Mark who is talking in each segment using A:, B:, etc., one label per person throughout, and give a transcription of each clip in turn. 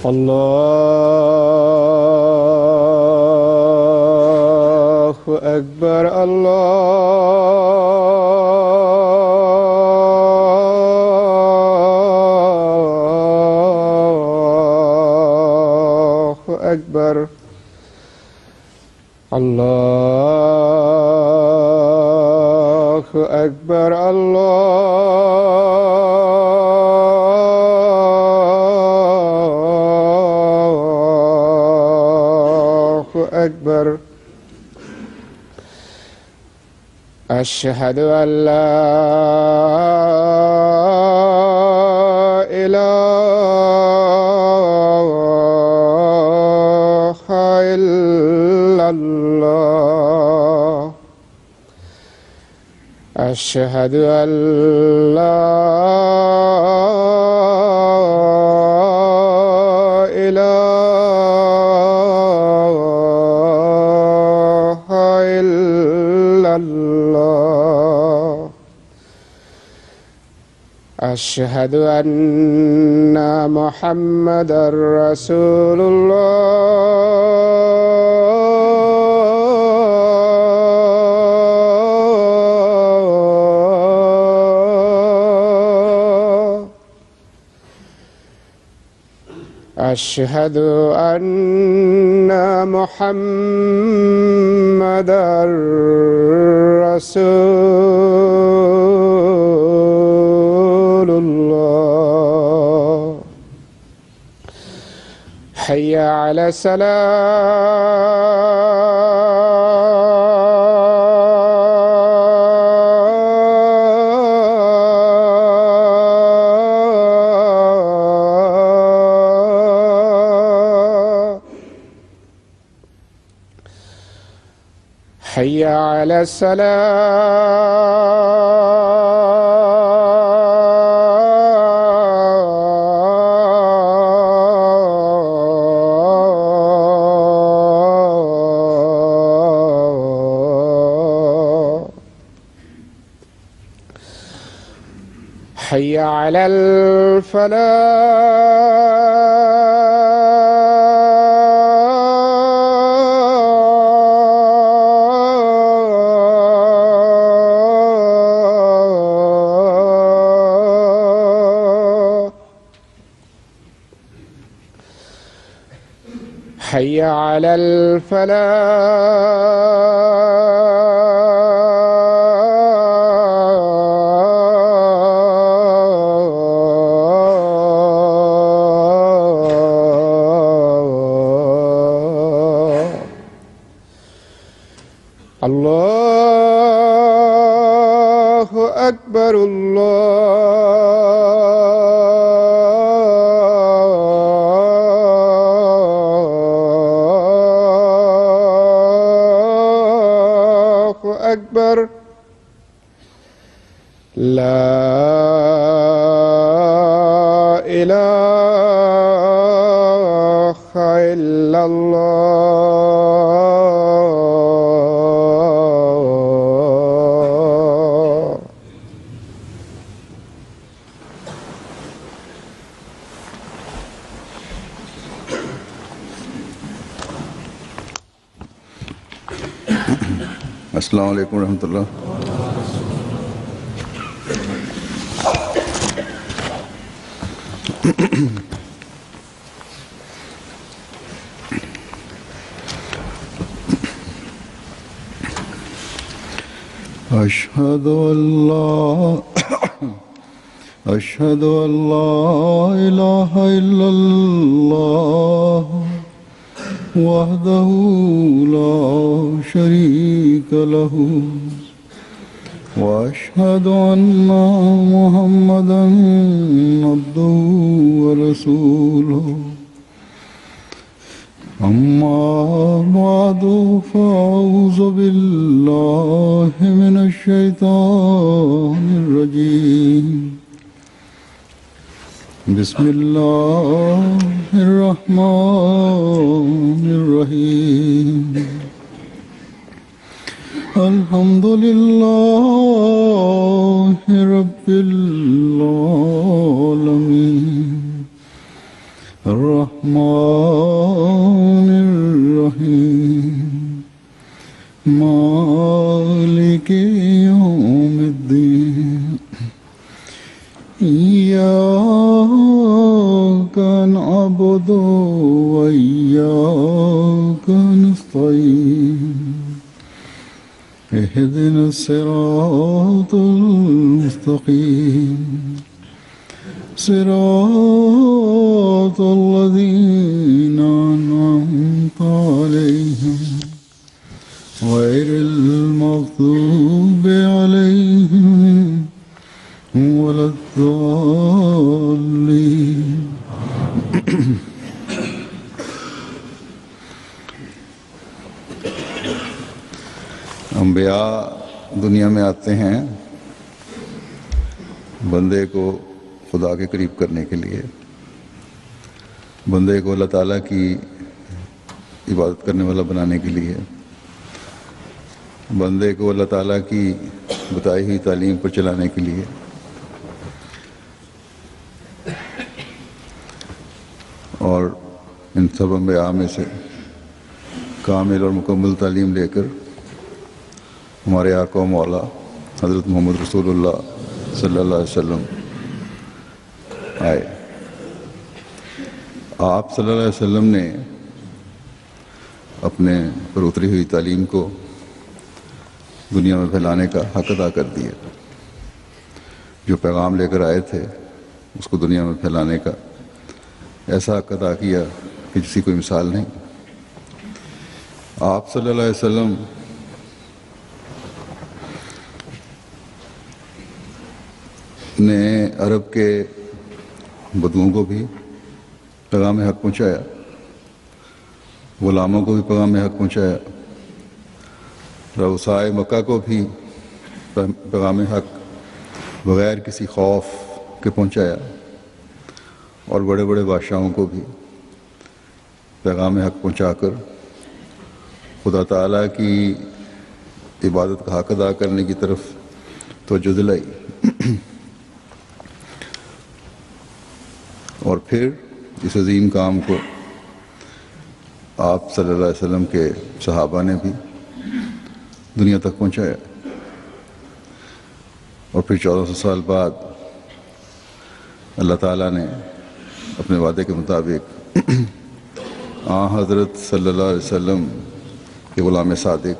A: اللہ اکبر اللہ اکبر اللہ اکبر اکبر اشہد ان لا الہ الا اللہ اشہد ان لا أشهد أن محمدا رسول الله أشهد أن محمدا رسول الله حي على الصلاة حي على الصلاة حي على الفلاح حي على الفلاح الله أكبر الله أكبر لا إله إلا الله
B: السلام علیکم ورحمۃ اللہ. أشهد أن لا إله إلا الله وحده لا شريك له وأشهد أن محمدا عبده ورسوله أما بعد فأعوذ بالله من الشيطان الرجيم بسم الله الرحمن الرحيم الحمد لله رب العالمين الرحمن الرحيم مالك يوم الدين إياك نعبد وإياك نستعين اهدنا الصراط المستقيم صراط الذين أنعمت عليهم غير المغضوب عليهم ولا الضالين انبیاء دنیا میں آتے ہیں بندے کو خدا کے قریب کرنے کے لیے، بندے کو اللہ تعالیٰ کی عبادت کرنے والا بنانے کے لیے، بندے کو اللہ تعالیٰ کی بتائی ہوئی تعلیم پر چلانے کے لیے۔ اور ان سب انبیاء میں سے کامل اور مکمل تعلیم لے کر ہمارے آقا و مولا حضرت محمد رسول اللہ صلی اللہ علیہ وسلم آئے۔ آپ صلی اللہ علیہ وسلم نے اپنے پر اتری ہوئی تعلیم کو دنیا میں پھیلانے کا حق ادا کر دیا۔ جو پیغام لے کر آئے تھے اس کو دنیا میں پھیلانے کا ایسا حق ادا کیا کہ جس کی کوئی مثال نہیں۔ آپ صلی اللہ علیہ وسلم نے عرب کے بدوؤں کو بھی پیغام حق پہنچایا، غلاموں کو بھی پیغام حق پہنچایا، رؤسائے مکہ کو بھی پیغام حق بغیر کسی خوف کے پہنچایا، اور بڑے بڑے بادشاہوں کو بھی پیغام حق پہنچا کر خدا تعالیٰ کی عبادت کا حق ادا کرنے کی طرف توجہ دلائی۔ اور پھر اس عظیم کام کو آپ صلی اللہ علیہ وسلم کے صحابہ نے بھی دنیا تک پہنچایا۔ اور پھر 1400 سال بعد اللہ تعالیٰ نے اپنے وعدے کے مطابق حضرت صلی اللہ علیہ وسلم کے غلام صادق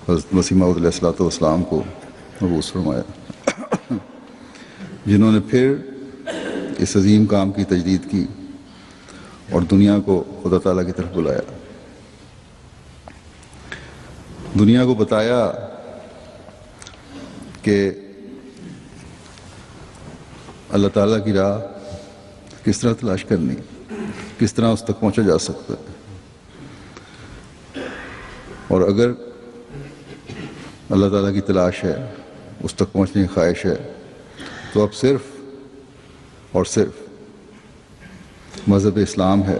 B: حضرت مسیح موعود علیہ السلام کو مبعوث فرمایا، جنہوں نے پھر اس عظیم کام کی تجدید کی اور دنیا کو خدا تعالیٰ کی طرف بلایا، دنیا کو بتایا کہ اللہ تعالیٰ کی راہ کس طرح تلاش کرنی، کس طرح اس تک پہنچا جا سکتا ہے۔ اور اگر اللہ تعالیٰ کی تلاش ہے، اس تک پہنچنے کی خواہش ہے، تو اب صرف اور صرف مذہب اسلام ہے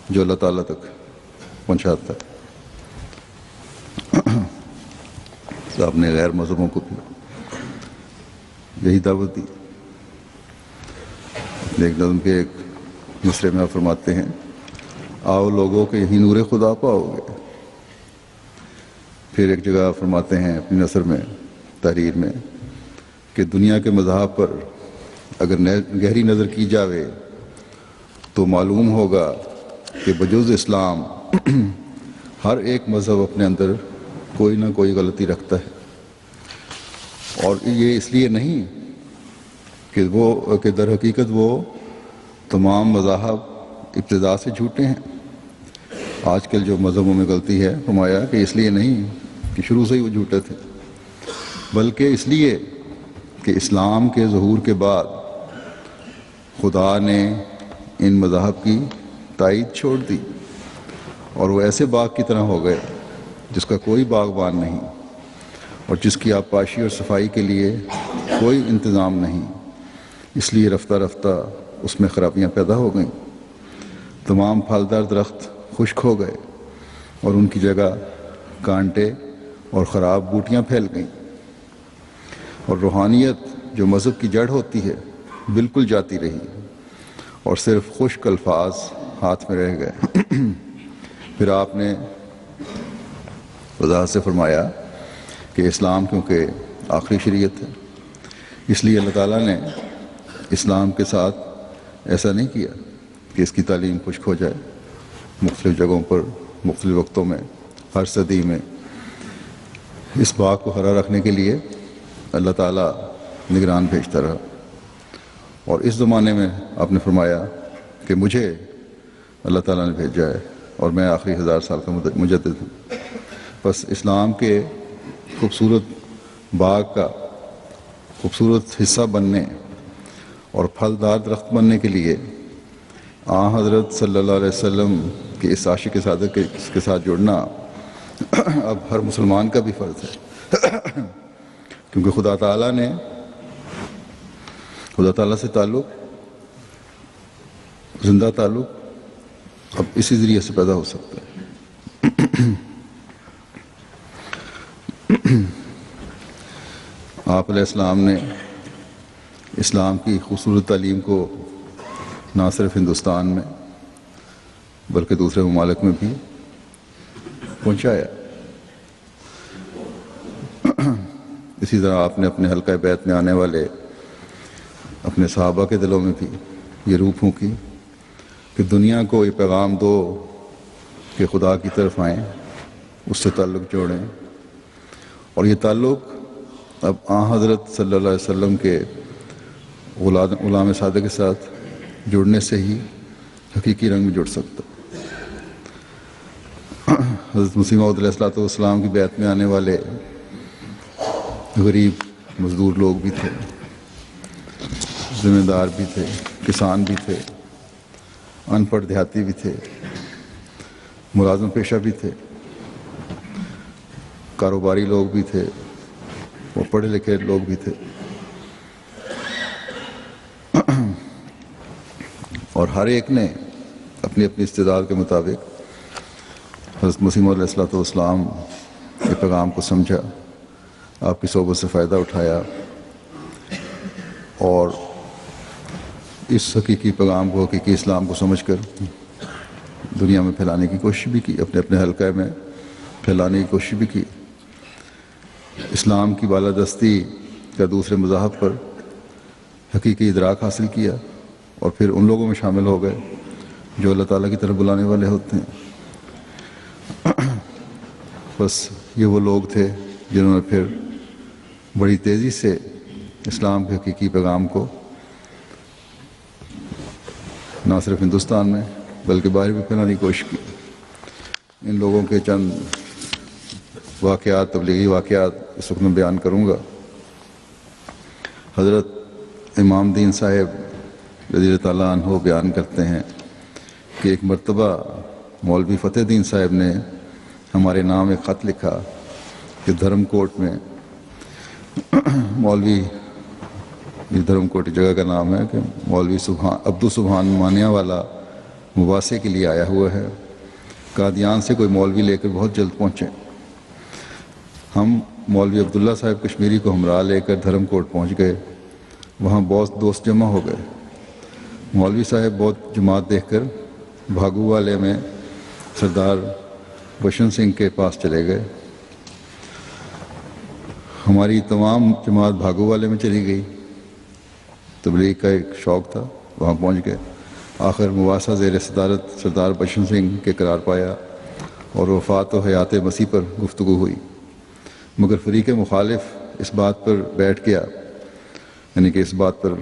B: جو اللہ تعالیٰ تک پہنچاتا ہے۔ آپ نے غیر مذہبوں کو بھی یہی دعوت دی۔ ایک نظم کے ایک مصرے میں آپ فرماتے ہیں، آؤ لوگوں کے یہی نور خدا پاؤ گے۔ پھر ایک جگہ فرماتے ہیں اپنی نثر میں، تحریر میں، کہ دنیا کے مذاہب پر اگر گہری نظر کی جاوے تو معلوم ہوگا کہ بجز اسلام ہر ایک مذہب اپنے اندر کوئی نہ کوئی غلطی رکھتا ہے، اور یہ اس لیے نہیں کہ در حقیقت وہ تمام مذاہب ابتدا سے جھوٹے ہیں۔ آج کل جو مذہبوں میں غلطی ہے فرمایا کہ اس لیے نہیں کہ شروع سے ہی وہ جھوٹے تھے، بلکہ اس لیے کہ اسلام کے ظہور کے بعد خدا نے ان مذاہب کی تائید چھوڑ دی اور وہ ایسے باغ کی طرح ہو گئے جس کا کوئی باغبان نہیں اور جس کی آبپاشی اور صفائی کے لیے کوئی انتظام نہیں۔ اس لیے رفتہ رفتہ اس میں خرابیاں پیدا ہو گئیں، تمام پھلدار درخت خشک ہو گئے اور ان کی جگہ کانٹے اور خراب بوٹیاں پھیل گئیں، اور روحانیت جو مذہب کی جڑ ہوتی ہے بالکل جاتی رہی اور صرف خشک الفاظ ہاتھ میں رہ گئے۔ پھر آپ نے وضاحت سے فرمایا کہ اسلام کیونکہ آخری شریعت ہے، اس لیے اللہ تعالیٰ نے اسلام کے ساتھ ایسا نہیں کیا کہ اس کی تعلیم خشک ہو جائے۔ مختلف جگہوں پر مختلف وقتوں میں ہر صدی میں اس باغ کو ہرا رکھنے کے لیے اللہ تعالیٰ نگران بھیجتا رہا، اور اس زمانے میں آپ نے فرمایا کہ مجھے اللہ تعالیٰ نے بھیجا ہے اور میں آخری 1000 سال کا مجدد ہوں۔ بس اسلام کے خوبصورت باغ کا خوبصورت حصہ بننے اور پھلدار درخت بننے کے لیے حضرت صلی اللہ علیہ وسلم کے اس عاشق صادق کے ساتھ جڑنا اب ہر مسلمان کا بھی فرض ہے، کیونکہ خدا تعالیٰ سے تعلق، زندہ تعلق اب اسی ذریعے سے پیدا ہو سکتا ہے۔ آپ علیہ السلام نے اسلام کی خوبصورت تعلیم کو نہ صرف ہندوستان میں بلکہ دوسرے ممالک میں بھی پہنچایا۔ اسی طرح آپ نے اپنے حلقہ بیت میں آنے والے اپنے صحابہ کے دلوں میں بھی یہ روح پھونکی کہ دنیا کو یہ پیغام دو کہ خدا کی طرف آئیں، اس سے تعلق جوڑیں، اور یہ تعلق اب حضرت صلی اللہ علیہ وسلم کے غلام صادق کے ساتھ جڑنے سے ہی حقیقی رنگ میں جڑ سکتا۔ حضرت مسیح موعود علیہ السلام کی بیعت میں آنے والے غریب مزدور لوگ بھی تھے، ذمہ دار بھی تھے، کسان بھی تھے، ان پڑھ دیہاتی بھی تھے، ملازم پیشہ بھی تھے، کاروباری لوگ بھی تھے، وہ پڑھے لکھے لوگ بھی تھے، اور ہر ایک نے اپنی اپنی استعداد کے مطابق حضرت مسیح موعود علیہ السلام کے پیغام کو سمجھا، آپ کی صحبت سے فائدہ اٹھایا اور اس حقیقی پیغام کو، حقیقی اسلام کو سمجھ کر دنیا میں پھیلانے کی کوشش بھی کی، اپنے اپنے حلقہ میں پھیلانے کی کوشش بھی کی۔ اسلام کی بالادستی کا دوسرے مذاہب پر حقیقی ادراک حاصل کیا اور پھر ان لوگوں میں شامل ہو گئے جو اللہ تعالیٰ کی طرف بلانے والے ہوتے ہیں۔ بس یہ وہ لوگ تھے جنہوں نے پھر بڑی تیزی سے اسلام کے حقیقی پیغام کو نہ صرف ہندوستان میں بلکہ باہر بھی پھیلانے کی کوشش کی۔ ان لوگوں کے چند واقعات، تبلیغی واقعات اس وقت میں بیان کروں گا۔ حضرت امام دین صاحب رضی اللہ تعالیٰ عنہ بیان کرتے ہیں کہ ایک مرتبہ مولوی فتح دین صاحب نے ہمارے نام ایک خط لکھا کہ دھرم کوٹ میں، مولوی، یہ دھرم کوٹ جگہ کا نام ہے، کہ مولوی عبدو سبحان مانیہ والا مباحثے کے لیے آیا ہوا ہے، قادیان سے کوئی مولوی لے کر بہت جلد پہنچے۔ ہم مولوی عبداللہ صاحب کشمیری کو ہمراہ لے کر دھرم کوٹ پہنچ گئے، وہاں بہت دوست جمع ہو گئے۔ مولوی صاحب بہت جماعت دیکھ کر بھاگو والے میں سردار بشن سنگھ کے پاس چلے گئے۔ ہماری تمام جماعت بھاگو والے میں چلی گئی، تبلیغ کا ایک شوق تھا، وہاں پہنچ گئے۔ آخر مباحثہ زیر صدارت سردار بشن سنگھ کے قرار پایا اور وفات و حیات مسیح پر گفتگو ہوئی، مگر فریق مخالف اس بات پر بیٹھ گیا، یعنی کہ اس بات پر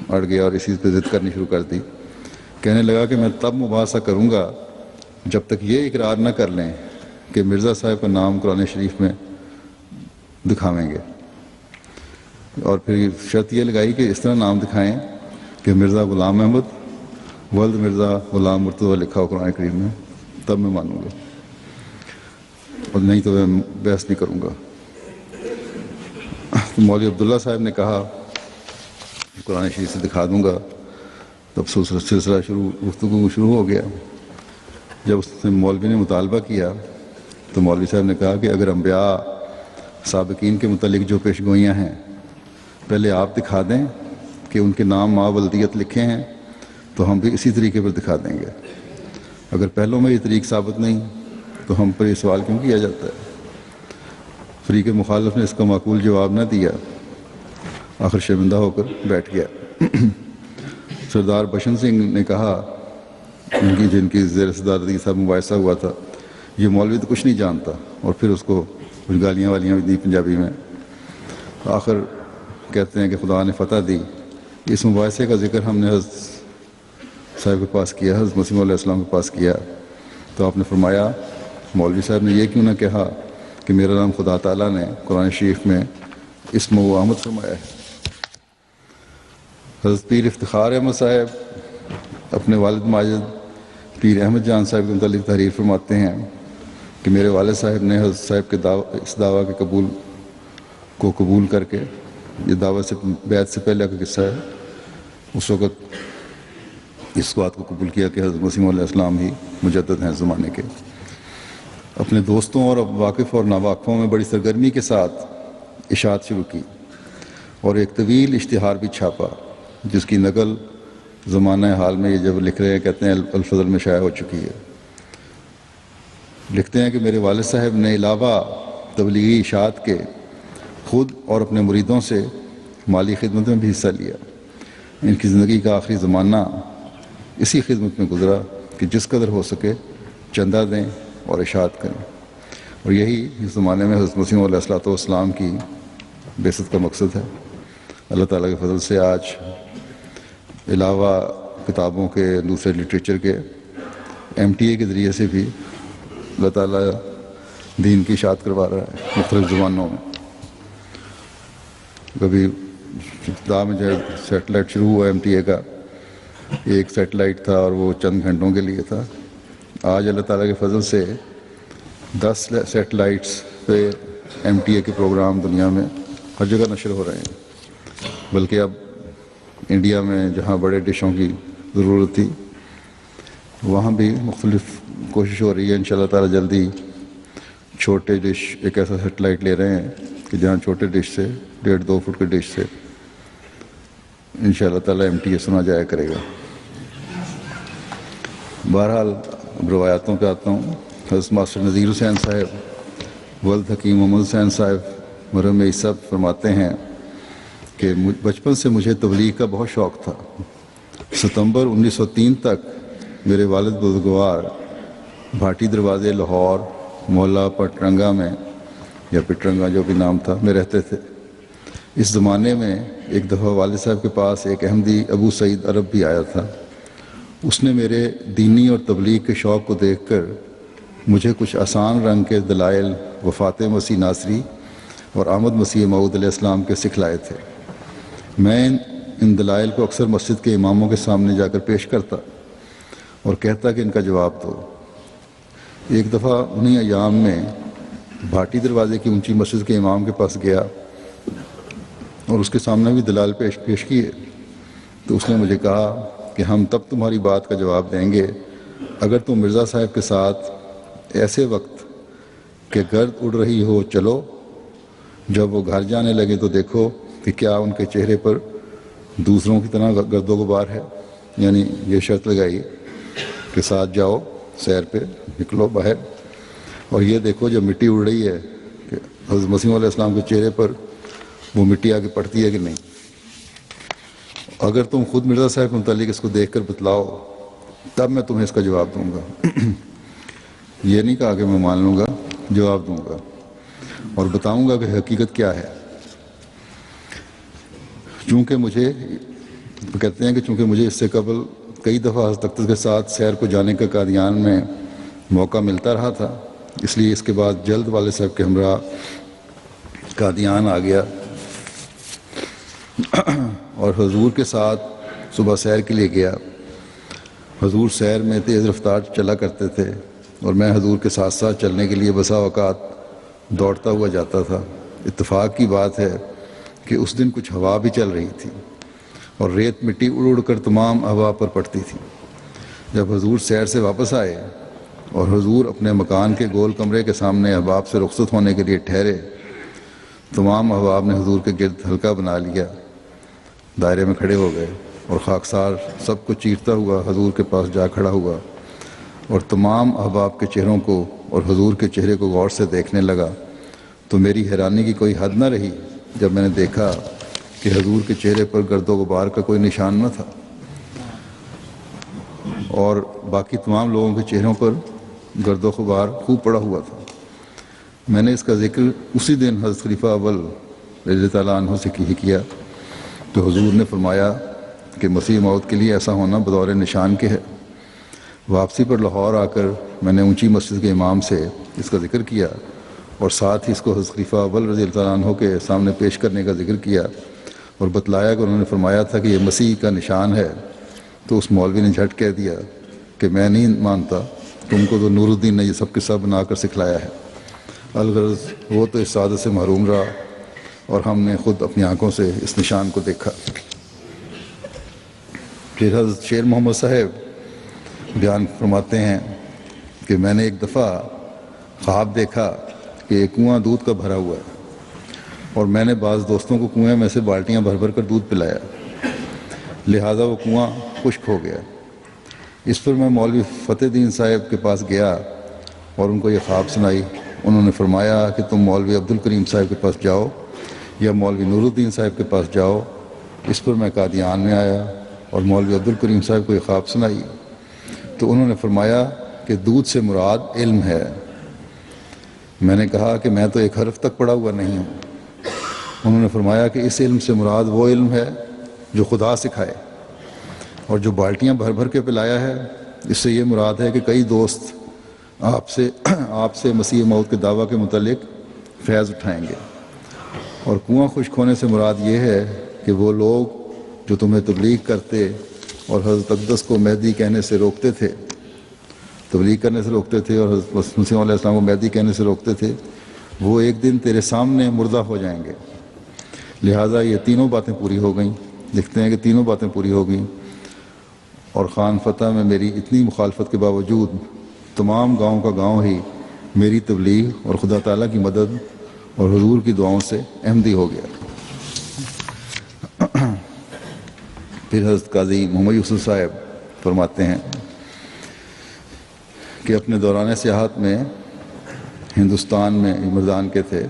B: اڑ گیا اور اسی پہ ضد کرنی شروع کر دی۔ کہنے لگا کہ میں تب مباحثہ کروں گا جب تک یہ اقرار نہ کر لیں کہ مرزا صاحب کا نام قرآن شریف میں دکھاویں گے، اور پھر شرط یہ لگائی کہ اس طرح نام دکھائیں کہ مرزا غلام احمد ولد مرزا غلام مرتضیٰ لکھا ہو قرآن کریم میں، تب میں مانوں گا، اور نہیں تو میں بحث نہیں کروں گا۔ تو مولوی عبداللہ صاحب نے کہا قرآن شریف سے دکھا دوں گا، تب سلسلہ گفتگو شروع ہو گیا۔ جب اس نے مولوی نے مطالبہ کیا تو مولوی صاحب نے کہا کہ اگر انبیاء سابقین کے متعلق جو پیش گوئیاں ہیں پہلے آپ دکھا دیں کہ ان کے نام ما ولدیت لکھے ہیں تو ہم بھی اسی طریقے پر دکھا دیں گے، اگر پہلوں میں یہ طریق ثابت نہیں تو ہم پر یہ سوال کیوں کیا جاتا ہے؟ فریق مخالف نے اس کا معقول جواب نہ دیا، آخر شرمندہ ہو کر بیٹھ گیا۔ سردار بشن سنگھ نے کہا، جن کی زیر صدارت صاحب مباحثہ ہوا تھا، یہ مولوی تو کچھ نہیں جانتا، اور پھر اس کو کچھ گالیاں والیاں بھی دی پنجابی میں۔ آخر کہتے ہیں کہ خدا نے فتح دی۔ اس مباحثے کا ذکر ہم نے حضرت صاحب کے پاس کیا، حضرت مسیح علیہ السلام کے پاس کیا، تو آپ نے فرمایا مولوی صاحب نے یہ کیوں نہ کہا کہ میرا نام خدا تعالیٰ نے قرآن شریف میں اسم و آمد فرمایا ہے۔ حضرت پیر افتخار احمد صاحب اپنے والد ماجد پیر احمد جان صاحب کے متعلق تحریر فرماتے ہیں کہ میرے والد صاحب نے حضرت صاحب کے اس دعویٰ کے قبول کر کے، یہ دعویٰ سے بیعت سے پہلے کا قصہ ہے، اس وقت اس بات کو قبول کیا کہ حضرت مسیح علیہ السلام ہی مجدد ہیں زمانے کے۔ اپنے دوستوں اور واقف اور ناواقفوں میں بڑی سرگرمی کے ساتھ اشاعت شروع کی اور ایک طویل اشتہار بھی چھاپا، جس کی نقل زمانہ حال میں یہ جب لکھ رہے ہیں کہتے ہیں الفضل میں شائع ہو چکی ہے۔ لکھتے ہیں کہ میرے والد صاحب نے علاوہ تبلیغی اشاعت کے خود اور اپنے مریدوں سے مالی خدمت میں بھی حصہ لیا۔ ان کی زندگی کا آخری زمانہ اسی خدمت میں گزرا کہ جس قدر ہو سکے چندہ دیں اور اشاعت کریں، اور یہی اس زمانے میں حضرت مسیح علیہ السلام کی بعثت کا مقصد ہے۔ اللہ تعالیٰ کے فضل سے آج علاوہ کتابوں کے دوسرے لٹریچر کے MTA کے ذریعے سے بھی اللہ تعالیٰ دین کی اشاعت کروا رہا ہے مختلف زبانوں میں۔ کبھی ابتدا میں جو سیٹلائٹ شروع ہوا MTA کا، ایک سیٹلائٹ تھا اور وہ چند گھنٹوں کے لیے تھا۔ آج اللہ تعالیٰ کے فضل سے 10 سیٹلائٹس پہ MTA کے پروگرام دنیا میں ہر جگہ نشر ہو رہے ہیں، بلکہ اب انڈیا میں جہاں بڑے ڈشوں کی ضرورت تھی وہاں بھی مختلف کوشش ہو رہی ہے۔ انشاءاللہ تعالیٰ جلدی چھوٹے ڈش ایک ایسا سیٹلائٹ لے رہے ہیں کہ جہاں چھوٹے ڈش سے 1.5-2 فٹ کے ڈش سے انشاءاللہ تعالیٰ MTA سنا جایا کرے گا۔ بہرحال اب روایاتوں پہ آتا ہوں۔ حضرت ماسٹر نذیر حسین صاحب ولد حکیم محمد حسین صاحب مرحوم عیسیٰ فرماتے ہیں کہ بچپن سے مجھے تبلیغ کا بہت شوق تھا۔ ستمبر 1903 تک میرے والد بزرگوار بھاٹی دروازے لاہور محلہ پٹرنگا میں، یا پٹرنگا جو بھی نام تھا، میں رہتے تھے۔ اس زمانے میں ایک دفعہ والد صاحب کے پاس ایک احمدی ابو سعید عرب بھی آیا تھا۔ اس نے میرے دینی اور تبلیغ کے شوق کو دیکھ کر مجھے کچھ آسان رنگ کے دلائل وفات مسیح ناصری اور آمد مسیح موعود علیہ السلام کے سکھلائے تھے۔ میں ان دلائل کو اکثر مسجد کے اماموں کے سامنے جا کر پیش کرتا اور کہتا کہ ان کا جواب دو۔ ایک دفعہ انہی ایام میں بھاٹی دروازے کی اونچی مسجد کے امام کے پاس گیا اور اس کے سامنے بھی دلائل پیش کیے، تو اس نے مجھے کہا کہ ہم تب تمہاری بات کا جواب دیں گے اگر تم مرزا صاحب کے ساتھ ایسے وقت کہ گرد اڑ رہی ہو چلو، جب وہ گھر جانے لگے تو دیکھو کہ کیا ان کے چہرے پر دوسروں کی طرح گرد و غبار ہے۔ یعنی یہ شرط لگائی کہ ساتھ جاؤ سیر پہ، نکلو باہر، اور یہ دیکھو جب مٹی اڑ رہی ہے کہ حضرت مسیح علیہ السلام کے چہرے پر وہ مٹی آ کے پڑتی ہے کہ نہیں۔ اگر تم خود مرزا صاحب کے متعلق اس کو دیکھ کر بتلاؤ تب میں تمہیں اس کا جواب دوں گا۔ یہ نہیں کہا کہ میں مان لوں گا، جواب دوں گا اور بتاؤں گا کہ حقیقت کیا ہے۔ چونکہ مجھے کہتے ہیں کہ چونکہ مجھے اس سے قبل کئی دفعہ حضرت اقدس کے ساتھ سیر کو جانے کا قادیان میں موقع ملتا رہا تھا، اس لیے اس کے بعد جلد والد صاحب کے ہمراہ قادیان آ گیا اور حضور کے ساتھ صبح سیر کے لیے گیا۔ حضور سیر میں تیز رفتار چلا کرتے تھے اور میں حضور کے ساتھ ساتھ چلنے کے لیے بسا اوقات دوڑتا ہوا جاتا تھا۔ اتفاق کی بات ہے کہ اس دن کچھ ہوا بھی چل رہی تھی اور ریت مٹی اڑ اڑ کر تمام احباب پر پڑتی تھی۔ جب حضور سیر سے واپس آئے اور حضور اپنے مکان کے گول کمرے کے سامنے احباب سے رخصت ہونے کے لیے ٹھہرے، تمام احباب نے حضور کے گرد حلقہ بنا لیا، دائرے میں کھڑے ہو گئے اور خاکسار سب کو چیرتا ہوا حضور کے پاس جا کھڑا ہوا اور تمام احباب کے چہروں کو اور حضور کے چہرے کو غور سے دیکھنے لگا۔ تو میری حیرانی کی کوئی حد نہ رہی جب میں نے دیکھا کہ حضور کے چہرے پر گرد و غبار کا کوئی نشان نہ تھا اور باقی تمام لوگوں کے چہروں پر گرد و غبار خوب پڑا ہوا تھا۔ میں نے اس کا ذکر اسی دن حضرت خلیفہ اول رضی اللہ تعالیٰ عنہ سے کیا تو حضور نے فرمایا کہ مسیح موعود کے لیے ایسا ہونا بطور نشان کے ہے۔ واپسی پر لاہور آ کر میں نے اونچی مسجد کے امام سے اس کا ذکر کیا اور ساتھ ہی اس کو حضرت خلیفہ اول رضی اللہ تعالیٰ عنہ کے سامنے پیش کرنے کا ذکر کیا اور بتلایا کہ انہوں نے فرمایا تھا کہ یہ مسیح کا نشان ہے۔ تو اس مولوی نے جھٹ کہہ دیا کہ میں نہیں مانتا، تم کو تو نور الدین نے یہ سب قصہ بنا کر سکھلایا ہے۔ الغرض وہ تو اس سعادت سے محروم رہا اور ہم نے خود اپنی آنکھوں سے اس نشان کو دیکھا۔ پھر حضرت شیر محمد صاحب بیان فرماتے ہیں کہ میں نے ایک دفعہ خواب دیکھا کہ ایک کنواں دودھ کا بھرا ہوا ہے اور میں نے بعض دوستوں کو کنویں میں سے بالٹیاں بھر بھر کر دودھ پلایا، لہٰذا وہ کنواں خشک ہو گیا۔ اس پر میں مولوی فتح دین صاحب کے پاس گیا اور ان کو یہ خواب سنائی۔ انہوں نے فرمایا کہ تم مولوی عبد الکریم صاحب کے پاس جاؤ یا مولوی نور الدین صاحب کے پاس جاؤ۔ اس پر میں قادیان میں آیا اور مولوی عبد الکریم صاحب کو یہ خواب سنائی تو انہوں نے فرمایا کہ دودھ سے مراد علم ہے۔ میں نے کہا کہ میں تو ایک حرف تک پڑھا ہوا نہیں ہوں۔ انہوں نے فرمایا کہ اس علم سے مراد وہ علم ہے جو خدا سکھائے، اور جو بالٹیاں بھر بھر کے پلایا ہے اس سے یہ مراد ہے کہ کئی دوست آپ سے مسیح موعود کے دعویٰ کے متعلق فیض اٹھائیں گے، اور کنواں خشک ہونے سے مراد یہ ہے کہ وہ لوگ جو تمہیں تبلیغ کرتے اور حضرت اقدس کو مہدی کہنے سے روکتے تھے، تبلیغ کرنے سے روکتے تھے اور حضرت مسیح علیہ السلام کو مہدی کہنے سے روکتے تھے، وہ ایک دن تیرے سامنے مردہ ہو جائیں گے۔ لہٰذا یہ تینوں باتیں پوری ہو گئیں، لکھتے ہیں کہ تینوں باتیں پوری ہو گئیں، اور خان فتح میں میری اتنی مخالفت کے باوجود تمام گاؤں کا گاؤں ہی میری تبلیغ اور خدا تعالیٰ کی مدد اور حضور کی دعاؤں سے احمدی ہو گیا۔ پھر حضرت قاضی محمد یوسف صاحب فرماتے ہیں کہ اپنے دوران سیاحت میں ہندوستان میں مردان کے تھے،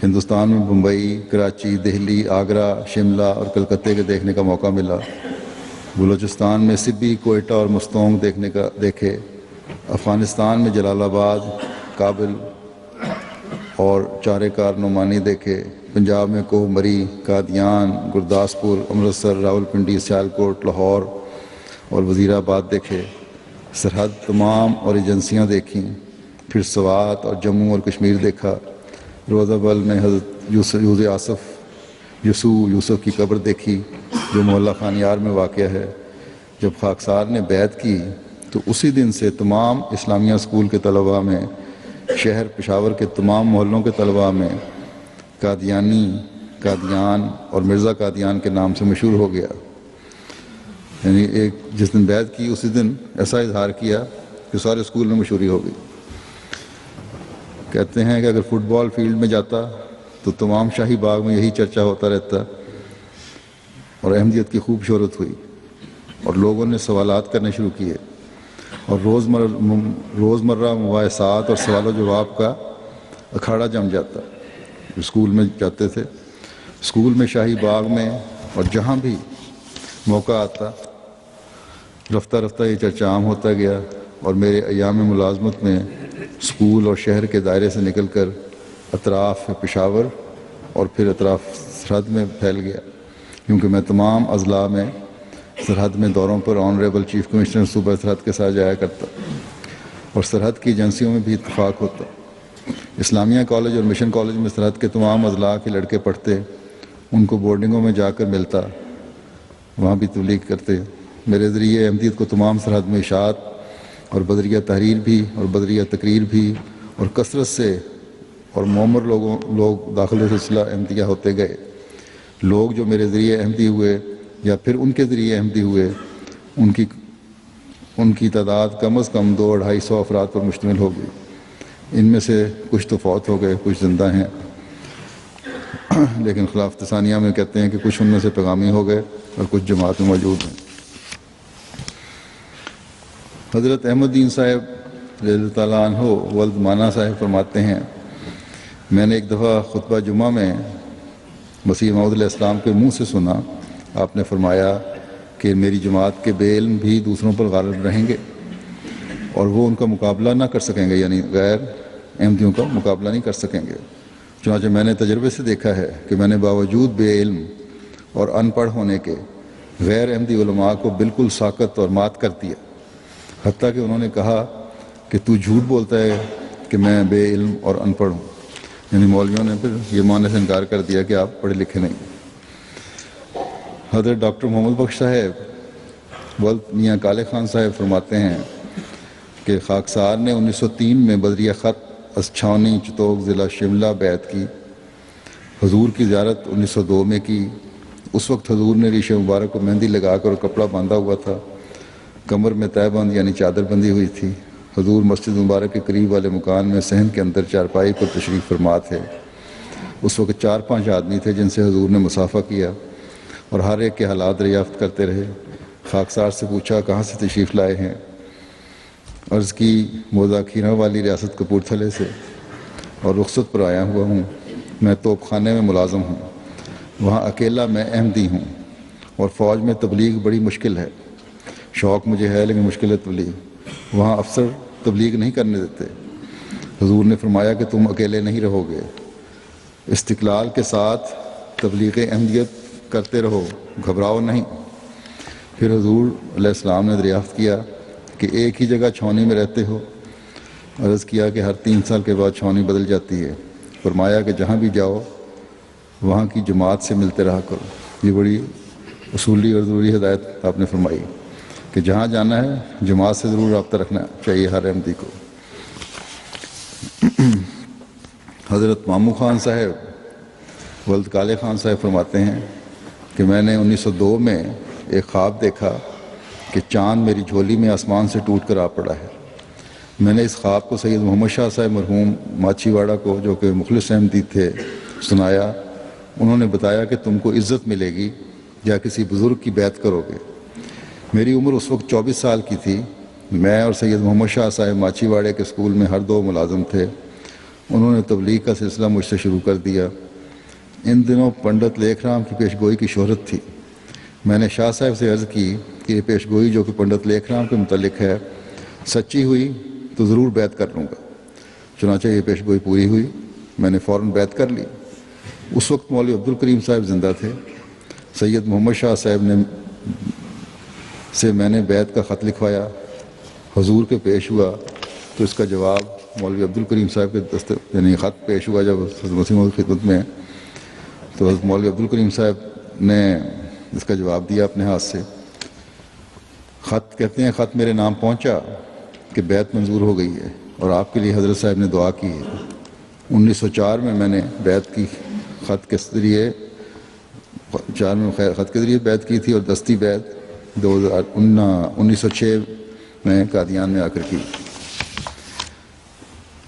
B: ہندوستان میں بمبئی، کراچی، دہلی، آگرہ، شملہ اور کلکتے کے دیکھنے کا موقع ملا۔ بلوچستان میں سبی، کوئٹہ اور مستونگ دیکھے۔ افغانستان میں جلال آباد، کابل اور چارے کار نعمانی دیکھے۔ پنجاب میں کوہ مری، قادیان، گرداسپور، امرتسر، راولپنڈی، سیالکوٹ، لاہور اور وزیر آباد دیکھے۔ سرحد تمام اور ایجنسیاں دیکھیں۔ پھر سوات اور جموں اور کشمیر دیکھا۔ روزہ بل میں حضرت یوسف کی قبر دیکھی جو محلہ خانیار میں واقع ہے۔ جب خاکسار نے بیعت کی تو اسی دن سے تمام اسلامیہ اسکول کے طلباء میں، شہر پشاور کے تمام محلوں کے طلباء میں قادیانی، قادیان اور مرزا قادیان کے نام سے مشہور ہو گیا۔ یعنی ایک جس دن بیعت کی اسی دن ایسا اظہار کیا کہ سارے اسکول میں مشہوری ہو گئی۔ کہتے ہیں کہ اگر فٹ بال فیلڈ میں جاتا تو تمام شاہی باغ میں یہی چرچا ہوتا رہتا اور احمدیت کی خوب شہرت ہوئی اور لوگوں نے سوالات کرنے شروع کیے اور روزمرہ مباحثات اور سوال و جواب کا اکھاڑا جم جاتا۔ اسکول میں جاتے تھے، اسکول میں، شاہی باغ میں، اور جہاں بھی موقع آتا رفتہ رفتہ یہ چرچا عام ہوتا گیا اور میرے ایام ملازمت میں اسکول اور شہر کے دائرے سے نکل کر اطراف پشاور اور پھر اطراف سرحد میں پھیل گیا، کیونکہ میں تمام اضلاع میں سرحد میں دوروں پر آنریبل چیف کمشنر صوبہ سرحد کے ساتھ جایا کرتا اور سرحد کی ایجنسیوں میں بھی اتفاق ہوتا۔ اسلامیہ کالج اور مشن کالج میں سرحد کے تمام اضلاع کے لڑکے پڑھتے، ان کو بورڈنگوں میں جا کر ملتا، وہاں بھی تبلیغ کرتے۔ میرے ذریعے احمدیت کو تمام سرحد میں اشاعت اور بدریہ تحریر بھی اور بدریہ تقریر بھی اور کثرت سے اور معمر لوگ داخل سلسلہ احمدیہ ہوتے گئے۔ لوگ جو میرے ذریعے احمدی ہوئے یا پھر ان کے ذریعے احمدی ہوئے، ان کی تعداد کم از کم 200-250 افراد پر مشتمل ہوگی۔ ان میں سے کچھ تو فوت ہو گئے، کچھ زندہ ہیں، لیکن خلافت ثانیہ میں کہتے ہیں کہ کچھ ان میں سے پیغامی ہو گئے اور کچھ جماعت میں موجود ہیں۔ حضرت احمد دین صاحب رضی اللہ تعالیٰ عنہ ولد مانا صاحب فرماتے ہیں، میں نے ایک دفعہ خطبہ جمعہ میں مسیح موعود علیہ السلام کے منہ سے سنا، آپ نے فرمایا کہ میری جماعت کے بے علم بھی دوسروں پر غالب رہیں گے اور وہ ان کا مقابلہ نہ کر سکیں گے، یعنی غیر احمدیوں کا مقابلہ نہیں کر سکیں گے۔ چنانچہ میں نے تجربے سے دیکھا ہے کہ میں نے باوجود بے علم اور ان پڑھ ہونے کے غیر احمدی علماء کو بالکل ساکت اور مات کر دیا، حتیٰ کہ انہوں نے کہا کہ تو جھوٹ بولتا ہے کہ میں بے علم اور ان پڑھ ہوں، یعنی مولویوں نے پھر یہ ماننے سے انکار کر دیا کہ آپ پڑھے لکھے نہیں۔ حضرت ڈاکٹر محمد بخش صاحب ولد میاں کالے خان صاحب فرماتے ہیں کہ خاکسار نے 1903 میں بدریہ خط از چھاونی چتوک ضلع شملہ بیعت کی۔ حضور کی زیارت 1902 میں کی۔ اس وقت حضور نے ریش مبارک کو مہندی لگا کر کپڑا باندھا ہوا تھا، کمر میں تہہ بند یعنی چادر بندی ہوئی تھی۔ حضور مسجد مبارک کے قریب والے مکان میں صحن کے اندر چارپائی پر تشریف فرما تھے۔ اس وقت 4-5 آدمی تھے جن سے حضور نے مصافحہ کیا اور ہر ایک کے حالات دریافت کرتے رہے۔ خاکسار سے پوچھا کہاں سے تشریف لائے ہیں؟ عرض کی موزہ کھیرا والی ریاست کپورتھلے سے اور رخصت پر آیا ہوا ہوں۔ میں توپ خانے میں ملازم ہوں، وہاں اکیلا میں احمدی ہوں اور فوج میں تبلیغ بڑی مشکل ہے۔ شوق مجھے ہے لیکن مشکل ہے تبلیغ، وہاں افسر تبلیغ نہیں کرنے دیتے۔ حضور نے فرمایا کہ تم اکیلے نہیں رہو گے، استقلال کے ساتھ تبلیغ احمدیت کرتے رہو، گھبراؤ نہیں۔ پھر حضور علیہ السلام نے دریافت کیا کہ ایک ہی جگہ چھاونی میں رہتے ہو؟ عرض کیا کہ ہر 3 سال کے بعد چھاونی بدل جاتی ہے۔ فرمایا کہ جہاں بھی جاؤ وہاں کی جماعت سے ملتے رہا کرو۔ یہ بڑی اصولی اور ضروری ہدایت آپ نے فرمائی کہ جہاں جانا ہے جماعت سے ضرور رابطہ رکھنا چاہیے ہر احمدی کو۔ حضرت مامو خان صاحب ولد کالے خان صاحب فرماتے ہیں کہ میں نے 1902 میں ایک خواب دیکھا کہ چاند میری جھولی میں آسمان سے ٹوٹ کر آ پڑا ہے۔ میں نے اس خواب کو سید محمد شاہ صاحب مرحوم ماچھی واڑہ کو، جو کہ مخلص احمدی تھے، سنایا۔ انہوں نے بتایا کہ تم کو عزت ملے گی یا کسی بزرگ کی بیعت کرو گے۔ میری عمر اس وقت 24 سال کی تھی۔ میں اور سید محمد شاہ صاحب ماچھی واڑے کے اسکول میں ہر 2 ملازم تھے۔ انہوں نے تبلیغ کا سلسلہ مجھ سے شروع کر دیا۔ ان دنوں پنڈت لیکھ رام کی پیشگوئی کی شہرت تھی۔ میں نے شاہ صاحب سے عرض کی کہ یہ پیشگوئی جو کہ پنڈت لیکھ رام کے متعلق ہے سچی ہوئی تو ضرور بیعت کر لوں گا۔ چنانچہ یہ پیشگوئی پوری ہوئی، میں نے فوراً بیعت کر لی۔ اس وقت مولوی عبد الکریم صاحب زندہ تھے۔ سید محمد شاہ صاحب سے میں نے بیعت کا خط لکھوایا، حضور کے پیش ہوا تو اس کا جواب مولوی عبد الکریم صاحب کے یعنی خط پیش ہوا جب حضرت مسیح موعود کی خدمت میں، تو حضرت مولوی عبد الکریم صاحب نے اس کا جواب دیا اپنے ہاتھ سے۔ خط کہتے ہیں خط میرے نام پہنچا کہ بیعت منظور ہو گئی ہے اور آپ کے لیے حضرت صاحب نے دعا کی ہے۔ 1904 میں میں نے بیعت کی، خط کے ذریعے بیعت کی تھی اور دستی بیعت 1906 میں قادیان میں آ کر کی۔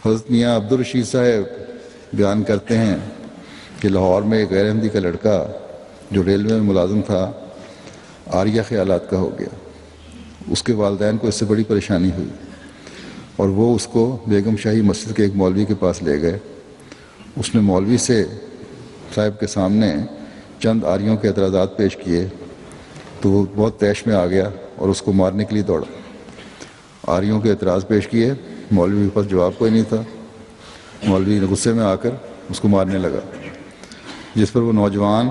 B: حضرت میاں عبد الرشید صاحب بیان کرتے ہیں کہ لاہور میں ایک غیر احمدی کا لڑکا جو ریلوے میں ملازم تھا عاریہ خیالات کا ہو گیا۔ اس کے والدین کو اس سے بڑی پریشانی ہوئی اور وہ اس کو بیگم شاہی مسجد کے ایک مولوی کے پاس لے گئے۔ اس نے مولوی صاحب کے سامنے چند عاریوں کے اعتراضات پیش کیے تو وہ بہت طیش میں آ گیا اور اس کو مارنے کے لیے دوڑا۔ عاریوں کے اعتراض پیش کیے، مولوی کے پاس جواب کوئی نہیں تھا۔ مولوی نے غصے میں آ کر اس کو مارنے لگا، جس پر وہ نوجوان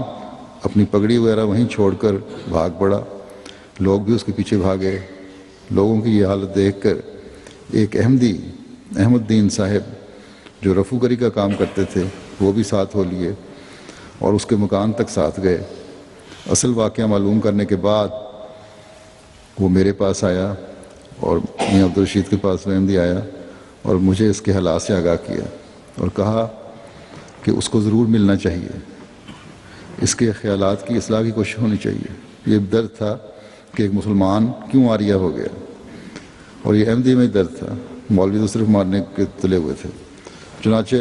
B: اپنی پگڑی وغیرہ وہیں چھوڑ کر بھاگ پڑا۔ لوگ بھی اس کے پیچھے بھاگے۔ لوگوں کی یہ حالت دیکھ کر ایک احمدی احمد دین صاحب جو رفوگری کا کام کرتے تھے وہ بھی ساتھ ہو لیے اور اس کے مکان تک ساتھ گئے۔ اصل واقعہ معلوم کرنے کے بعد وہ میرے پاس آیا اور میاں عبدالرشید کے پاس احمدی آیا اور مجھے اس کے حالات سے آگاہ کیا اور کہا کہ اس کو ضرور ملنا چاہیے، اس کے خیالات کی اصلاح کی کوشش ہونی چاہیے۔ یہ درد تھا کہ ایک مسلمان کیوں عاریہ ہو گیا، اور یہ احمدی میں درد تھا، مولوی تو صرف مارنے کے تلے ہوئے تھے۔ چنانچہ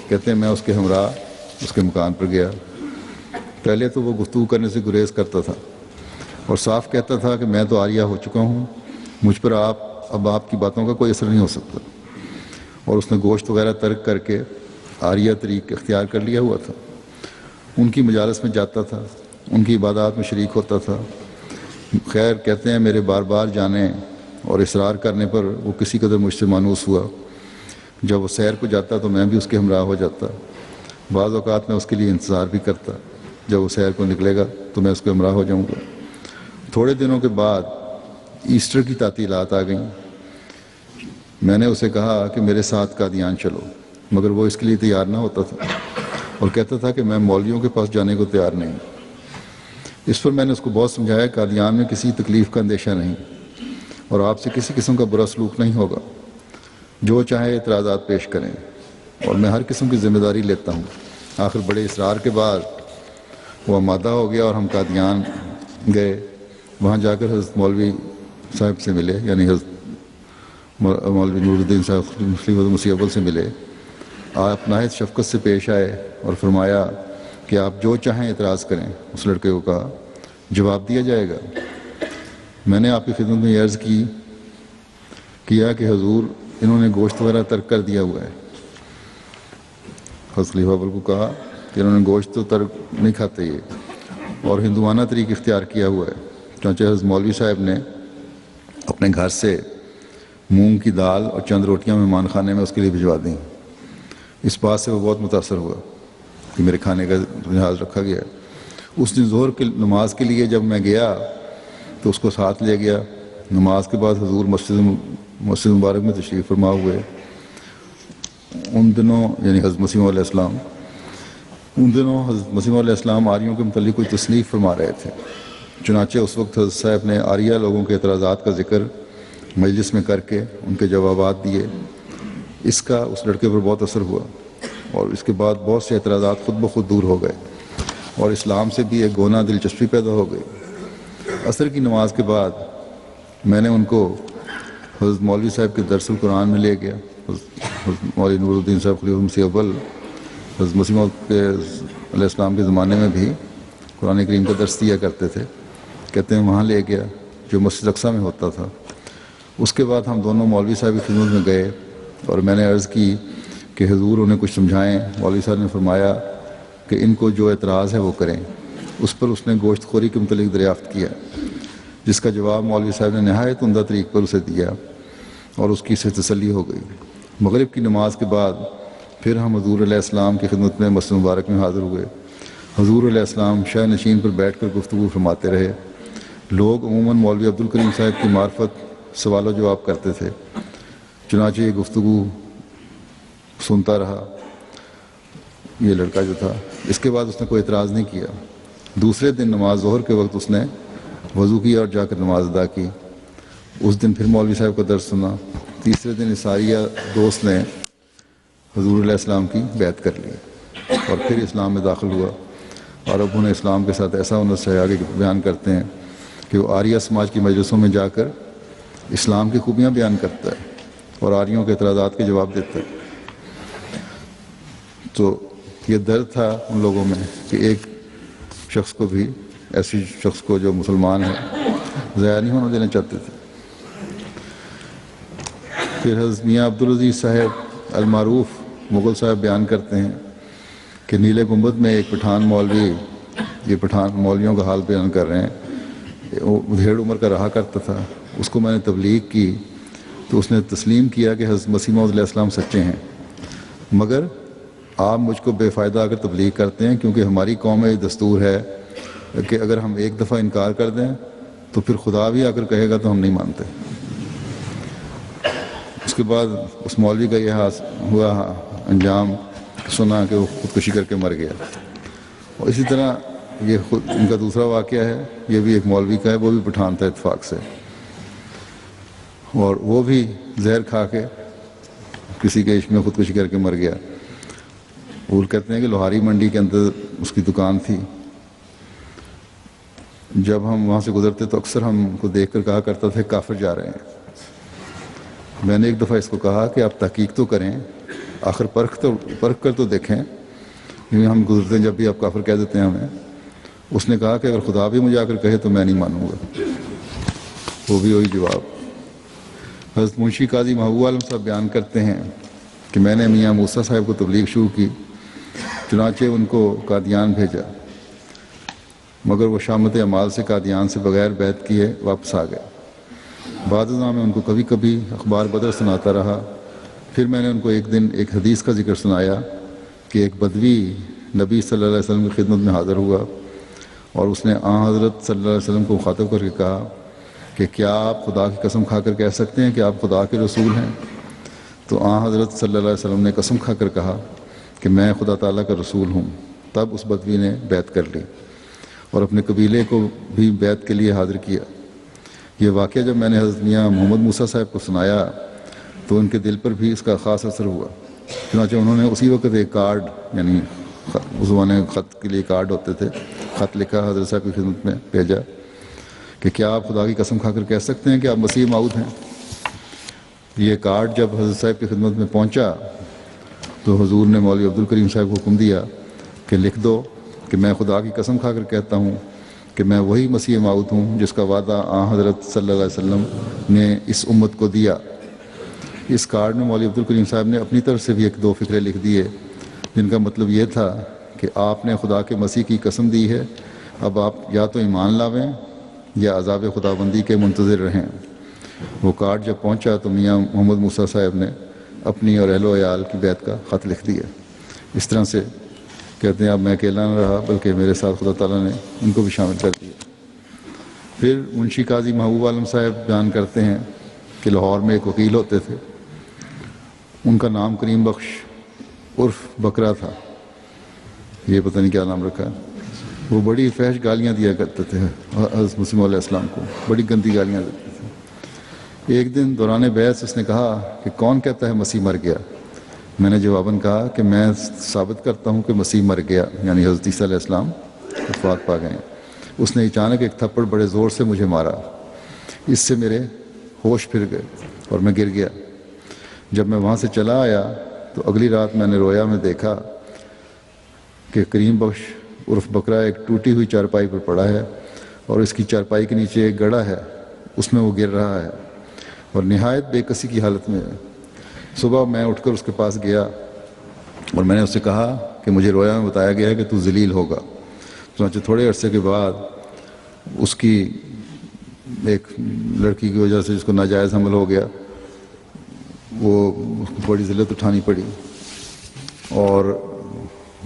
B: کہتے ہیں میں اس کے ہمراہ اس کے مکان پر گیا۔ پہلے تو وہ گفتگو کرنے سے گریز کرتا تھا اور صاف کہتا تھا کہ میں تو عاریہ ہو چکا ہوں، مجھ پر اب آپ کی باتوں کا کوئی اثر نہیں ہو سکتا، اور اس نے گوشت وغیرہ ترک کر کے عاریہ طریق اختیار کر لیا ہوا تھا۔ ان کی مجالس میں جاتا تھا، ان کی عبادات میں شریک ہوتا تھا۔ خیر کہتے ہیں میرے بار بار جانے اور اصرار کرنے پر وہ کسی قدر مجھ سے مانوس ہوا۔ جب وہ سیر کو جاتا تو میں بھی اس کے ہمراہ ہو جاتا۔ بعض اوقات میں اس کے لیے انتظار بھی کرتا، جب وہ سیر کو نکلے گا تو میں اس کے ہمراہ ہو جاؤں گا۔ تھوڑے دنوں کے بعد ایسٹر کی تعطیلات آ گئیں۔ میں نے اسے کہا کہ میرے ساتھ قادیان چلو، مگر وہ اس کے لیے تیار نہ ہوتا تھا اور کہتا تھا کہ میں مولویوں کے پاس جانے کو تیار نہیں۔ اس پر میں نے اس کو بہت سمجھایا قادیان میں کسی تکلیف کا اندیشہ نہیں اور آپ سے کسی قسم کا برا سلوک نہیں ہوگا، جو چاہے اعتراضات پیش کریں اور میں ہر قسم کی ذمہ داری لیتا ہوں۔ آخر بڑے اصرار کے بعد وہ آمادہ ہو گیا اور ہم قادیان گئے۔ وہاں جا کر حضرت مولوی صاحب سے ملے، یعنی حضرت مولوی نور الدین صاحب مسلم مسیح اول سے ملے۔ آپ نہایت شفقت سے پیش آئے اور فرمایا کہ آپ جو چاہیں اعتراض کریں۔ اس لڑکے کو کہا جواب دیا جائے گا۔ میں نے آپ کی خدمت میں یہ عرض کیا کہ حضور انہوں نے گوشت وغیرہ ترک کر دیا ہوا ہے۔ حضرت خلیفہ اول کو کہا کہ انہوں نے گوشت تو ترک نہیں کھاتے یہ، اور ہندوانہ طریق اختیار کیا ہوا ہے۔ چنانچہ حضرت مولوی صاحب نے اپنے گھر سے مونگ کی دال اور چند روٹیاں مہمان خانے میں اس کے لیے بھجوا دیں۔ اس بات سے وہ بہت متاثر ہوا کہ میرے کھانے کا لحاظ رکھا گیا۔ اس دن ظہر کی نماز کے لیے جب میں گیا تو اس کو ساتھ لے گیا۔ نماز کے بعد حضور مسجد مبارک میں تشریف فرما ہوئے۔ ان دنوں یعنی حضرت مسیح علیہ السلام حضرت مسیح علیہ السلام آریوں کے متعلق کوئی تصنیف فرما رہے تھے۔ چنانچہ اس وقت حضرت صاحب نے آریہ لوگوں کے اعتراضات کا ذکر مجلس میں کر کے ان کے جوابات دیے۔ اس کا اس لڑکے پر بہت اثر ہوا اور اس کے بعد بہت سے اعتراضات خود بخود دور ہو گئے اور اسلام سے بھی ایک گونا دلچسپی پیدا ہو گئی۔ عصر کی نماز کے بعد میں نے ان کو حضرت مولوی صاحب کے درس القرآن میں لے گیا۔ حضرت مولوی نور الدین صاحب خلیفہ مسیح اول حضرت مسیح علیہ السلام کے زمانے میں بھی قرآن کریم کا درس دیا کرتے تھے۔ کہتے ہیں وہاں لے گیا جو مسجد اقصیٰ میں ہوتا تھا۔ اس کے بعد ہم دونوں مولوی صاحب کی خدمت میں گئے اور میں نے عرض کی کہ حضور انہیں کچھ سمجھائیں۔ مولوی صاحب نے فرمایا کہ ان کو جو اعتراض ہے وہ کریں۔ اس پر اس نے گوشت خوری کے متعلق دریافت کیا، جس کا جواب مولوی صاحب نے نہایت عمدہ طریق پر اسے دیا اور اس کی سے تسلی ہو گئی۔ مغرب کی نماز کے بعد پھر ہم حضور علیہ السلام کی خدمت میں مسجد مبارک میں حاضر ہوئے۔ حضور علیہ السلام شاہ نشین پر بیٹھ کر گفتگو فرماتے رہے۔ لوگ عموماً مولوی عبدالکریم صاحب کی معرفت سوال و جواب کرتے تھے۔ چنانچہ یہ گفتگو سنتا رہا یہ لڑکا جو تھا۔ اس کے بعد اس نے کوئی اعتراض نہیں کیا۔ دوسرے دن نماز ظہر کے وقت اس نے وضو کیا اور جا کر نماز ادا کی۔ اس دن پھر مولوی صاحب کا درس سنا۔ تیسرے دن عیسائیہ دوست نے حضور علیہ السلام کی بیعت کر لی اور پھر اسلام میں داخل ہوا، اور اب انہیں اسلام کے ساتھ ایسا انس ہے آگے بیان کرتے ہیں کہ وہ آریہ سماج کی مجلسوں میں جا کر اسلام کی خوبیاں بیان کرتا ہے اور آریوں کے اعتراضات کے جواب دیتا ہے۔ تو یہ درد تھا ان لوگوں میں کہ ایک شخص کو بھی، ایسی شخص کو جو مسلمان ہے، ضائع نہیں ہونا دینا چاہتے تھے۔ پھر حضرت میاں عبدالعزیز صاحب المعروف مغل صاحب بیان کرتے ہیں کہ نیلے گنبد میں ایک پٹھان مولوی، یہ پٹھان مولویوں کا حال بیان کر رہے ہیں، وہ ڈھیڑ عمر کا رہا کرتا تھا۔ اس کو میں نے تبلیغ کی تو اس نے تسلیم کیا کہ حضرت مسیح موعود علیہ السلام سچے ہیں، مگر آپ مجھ کو بے فائدہ آ کر تبلیغ کرتے ہیں، کیونکہ ہماری قوم میں یہ دستور ہے کہ اگر ہم ایک دفعہ انکار کر دیں تو پھر خدا بھی آ کر کہے گا تو ہم نہیں مانتے۔ اس کے بعد اس مولوی کا یہ ہوا انجام سنا کہ وہ خودکشی کر کے مر گیا. اور اسی طرح یہ خود ان کا دوسرا واقعہ ہے، یہ بھی ایک مولوی کا ہے، وہ بھی پٹھان تھا اتفاق سے، اور وہ بھی زہر کھا کے کسی کے عشق میں خودکشی کر کے مر گیا. وہ کہتے ہیں کہ لوہاری منڈی کے اندر اس کی دکان تھی. جب ہم وہاں سے گزرتے تو اکثر ہم کو دیکھ کر کہا کرتا تھا کافر جا رہے ہیں. میں نے ایک دفعہ اس کو کہا کہ آپ تحقیق تو کریں، آخر پرکھ کر تو دیکھیں، کیونکہ ہم گزرتے ہیں جب بھی آپ کافر کہہ دیتے ہیں ہمیں. اس نے کہا کہ اگر خدا بھی مجھے آ کر کہے تو میں نہیں مانوں گا. وہ بھی وہی جواب. حضرت منشی قاضی محبوب عالم صاحب بیان کرتے ہیں کہ میں نے میاں موسیٰ صاحب کو تبلیغ شروع کی، چنانچہ ان کو قادیان بھیجا، مگر وہ شامت اعمال سے قادیان سے بغیر بیعت کیے واپس آ گئے. بعد ازاں میں ان کو کبھی کبھی اخبار بدر سناتا رہا. پھر میں نے ان کو ایک دن ایک حدیث کا ذکر سنایا کہ ایک بدوی نبی صلی اللہ علیہ وسلم کی خدمت میں حاضر ہوا اور اس نے حضرت صلی اللہ علیہ وسلم کو مخاطب کر کے کہا کہ کیا آپ خدا کی قسم کھا کر کہہ سکتے ہیں کہ آپ خدا کے رسول ہیں؟ تو حضرت صلی اللہ علیہ وسلم نے قسم کھا کر کہا کہ میں خدا تعالیٰ کا رسول ہوں. تب اس بدوی نے بیعت کر لی اور اپنے قبیلے کو بھی بیعت کے لیے حاضر کیا. یہ واقعہ جب میں نے حضرت میاں محمد موسیٰ صاحب کو سنایا تو ان کے دل پر بھی اس کا خاص اثر ہوا. چنانچہ انہوں نے اسی وقت ایک کارڈ، یعنی اس زمانے خط کے لیے کارڈ ہوتے تھے، خط لکھا، حضرت صاحب کی خدمت میں بھیجا کہ کیا آپ خدا کی قسم کھا کر کہہ سکتے ہیں کہ آپ مسیح موعود ہیں؟ یہ کارڈ جب حضرت صاحب کی خدمت میں پہنچا تو حضور نے مولوی عبدالکریم صاحب کو حکم دیا کہ لکھ دو کہ میں خدا کی قسم کھا کر کہتا ہوں کہ میں وہی مسیح موعود ہوں جس کا وعدہ حضرت صلی اللہ علیہ وسلم نے اس امت کو دیا. اس کارڈ میں مولوی عبدالکریم صاحب نے اپنی طرف سے بھی ایک دو فقرے لکھ دیے جن کا مطلب یہ تھا کہ آپ نے خدا کے مسیح کی قسم دی ہے، اب آپ یا تو ایمان لاویں یا عذاب خداوندی کے منتظر رہیں. وہ کارڈ جب پہنچا تو میاں محمد موسیٰ صاحب نے اپنی اور اہل و عیال کی بیعت کا خط لکھ دیا. اس طرح سے کہتے ہیں اب میں اکیلا نہ رہا بلکہ میرے ساتھ خدا تعالیٰ نے ان کو بھی شامل کر دیا. پھر منشی قاضی محبوب عالم صاحب بیان کرتے ہیں کہ لاہور میں ایک وکیل ہوتے تھے، ان کا نام کریم بخش عرف بکرا تھا. یہ پتہ نہیں کیا نام رکھا. وہ بڑی فحش گالیاں دیا کرتے تھے حضرت مسیح علیہ السلام کو، بڑی گندی گالیاں دیتے تھے. ایک دن دوران بحث اس نے کہا کہ کون کہتا ہے مسیح مر گیا؟ میں نے جواباً کہا کہ میں ثابت کرتا ہوں کہ مسیح مر گیا، یعنی حضرت عیسیٰ علیہ السلام وفات پا گئے. اس نے اچانک ایک تھپڑ بڑے زور سے مجھے مارا. اس سے میرے ہوش پھر گئے اور میں گر گیا. جب میں وہاں سے چلا آیا تو اگلی رات میں نے رویا میں دیکھا کہ کریم بخش عرف بکرا ایک ٹوٹی ہوئی چارپائی پر پڑا ہے اور اس کی چارپائی کے نیچے ایک گڑھا ہے، اس میں وہ گر رہا ہے اور نہایت بے کسی کی حالت میں ہے. صبح میں اٹھ کر اس کے پاس گیا اور میں نے اس سے کہا کہ مجھے رویا میں بتایا گیا ہے کہ تو ذلیل ہوگا. چنانچہ تھوڑے عرصے کے بعد اس کی ایک لڑکی کی وجہ سے جس کو ناجائز حمل ہو گیا، وہ بڑی ذلت اٹھانی پڑی اور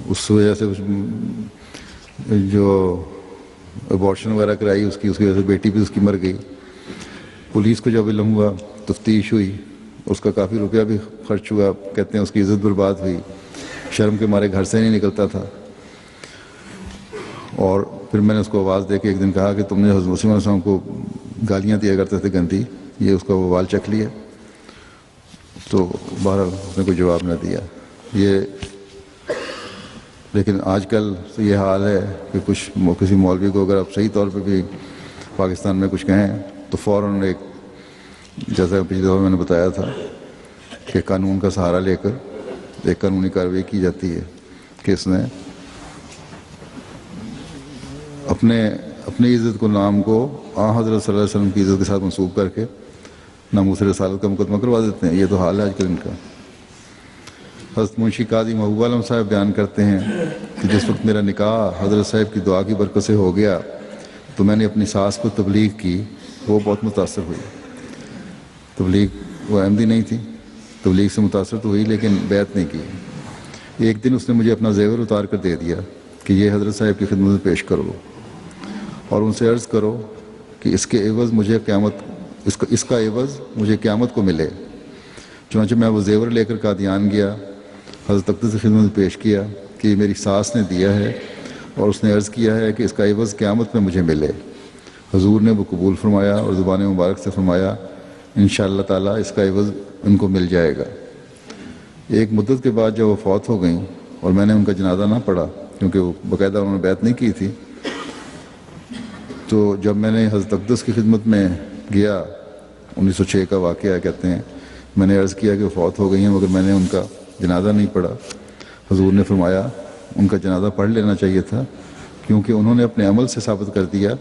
B: اس وجہ سے جو ابارشن وغیرہ کرائی اس کی وجہ سے بیٹی بھی اس کی مر گئی. پولیس کو جب علم ہوا، تفتیش ہوئی، اس کا کافی روپیہ بھی خرچ ہوا. کہتے ہیں اس کی عزت برباد ہوئی، شرم کے مارے گھر سے نہیں نکلتا تھا. اور پھر میں نے اس کو آواز دے کے ایک دن کہا کہ تم نے حضرت مسیح علیہ السلام کو گالیاں دیا کرتے تھے گندی، یہ اس کا وبال چکھ لیا. تو بہرحال اس نے کوئی جواب نہ دیا. لیکن آج کل یہ حال ہے کہ کسی مولوی کو اگر آپ صحیح طور پہ بھی پاکستان میں کچھ کہیں تو فوراً ایک، جیسا پچھلی دفعہ میں نے بتایا تھا کہ قانون کا سہارا لے کر ایک قانونی کارروائی کی جاتی ہے کہ اس نے اپنی عزت کو، نام کو حضرت صلی اللہ علیہ وسلم کی عزت کے ساتھ منسوب کر کے ناموس رسالت کا مقدمہ کروا دیتے ہیں. یہ تو حال ہے آج کل ان کا. حضرت منشی قاضی محبوب عالم صاحب بیان کرتے ہیں کہ جس وقت میرا نکاح حضرت صاحب کی دعا کی برکت سے ہو گیا تو میں نے اپنی ساس کو تبلیغ کی. وہ بہت متاثر ہوئی. تبلیغ وہ احمدی نہیں تھی، تبلیغ سے متاثر تو ہوئی لیکن بیعت نہیں کی. ایک دن اس نے مجھے اپنا زیور اتار کر دے دیا کہ یہ حضرت صاحب کی خدمت میں پیش کرو اور ان سے عرض کرو کہ اس کا عوض مجھے قیامت کو ملے. چنانچہ میں وہ زیور لے کر قادیان گیا حضرت اقدس کی خدمت میں پیش کیا کہ یہ میری ساس نے دیا ہے اور اس نے عرض کیا ہے کہ اس کا عوض قیامت میں مجھے ملے۔ حضور نے وہ قبول فرمایا اور زبان مبارک سے فرمایا انشاءاللہ تعالیٰ اس کا عوض ان کو مل جائے گا۔ ایک مدت کے بعد جب وہ فوت ہو گئیں اور میں نے ان کا جنازہ نہ پڑھا کیونکہ وہ باقاعدہ انہوں نے بیعت نہیں کی تھی، تو جب میں نے حضرت اقدس کی خدمت میں گیا، 1906 کا واقعہ کہتے ہیں، میں نے عرض کیا کہ وہ فوت ہو گئی ہیں مگر میں نے ان کا جنازہ نہیں پڑھا۔ حضور نے فرمایا ان کا جنازہ پڑھ لینا چاہیے تھا کیونکہ انہوں نے اپنے عمل سے ثابت کر دیا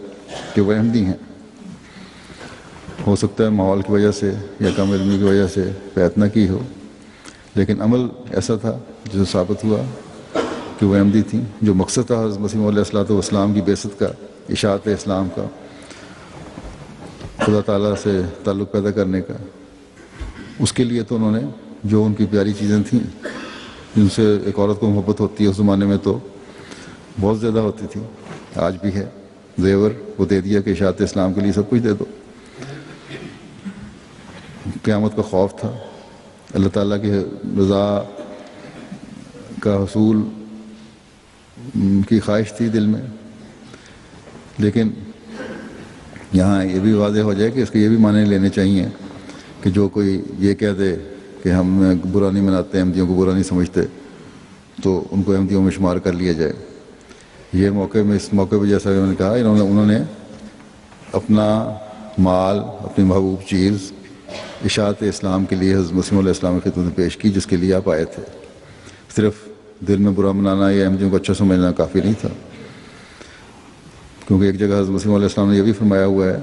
B: کہ وہ احمدی ہیں۔ ہو سکتا ہے ماحول کی وجہ سے یا کم علمی کی وجہ سے بیعت نہ کی ہو، لیکن عمل ایسا تھا جو ثابت ہوا کہ وہ احمدی تھیں۔ جو مقصد تھا حضرت مسیح علیہ الصلوۃ والسلام کی بعثت کا، اشاعت اسلام کا، خدا تعالیٰ سے تعلق پیدا کرنے کا، اس کے لیے تو انہوں نے جو ان کی پیاری چیزیں تھیں جن سے ایک عورت کو محبت ہوتی ہے اس زمانے میں تو بہت زیادہ ہوتی تھی، آج بھی ہے، زیور وہ دے دیا کہ اشاعت اسلام کے لیے سب کچھ دے دو۔ قیامت کا خوف تھا، اللہ تعالیٰ کی رضا کا حصول کی خواہش تھی دل میں۔ لیکن یہاں یہ بھی واضح ہو جائے کہ اس کے یہ بھی معنی لینے چاہیے کہ جو کوئی یہ کہہ دے کہ ہم برا نہیں مناتے، احمدیوں کو برا نہیں سمجھتے، تو ان کو احمدیوں میں شمار کر لیا جائے۔ یہ اس موقع پہ جیسا کہ میں نے کہا انہوں نے اپنا مال، اپنی محبوب چیز اشاعت اسلام کے لیے حضرت مسیح علیہ السلام کی خدمت میں پیش کی، جس کے لیے آپ آئے تھے۔ صرف دل میں برا منانا یا احمدیوں کو اچھا سمجھنا کافی نہیں تھا، کیونکہ ایک جگہ حضرت مسیح علیہ السلام نے یہ بھی فرمایا ہوا ہے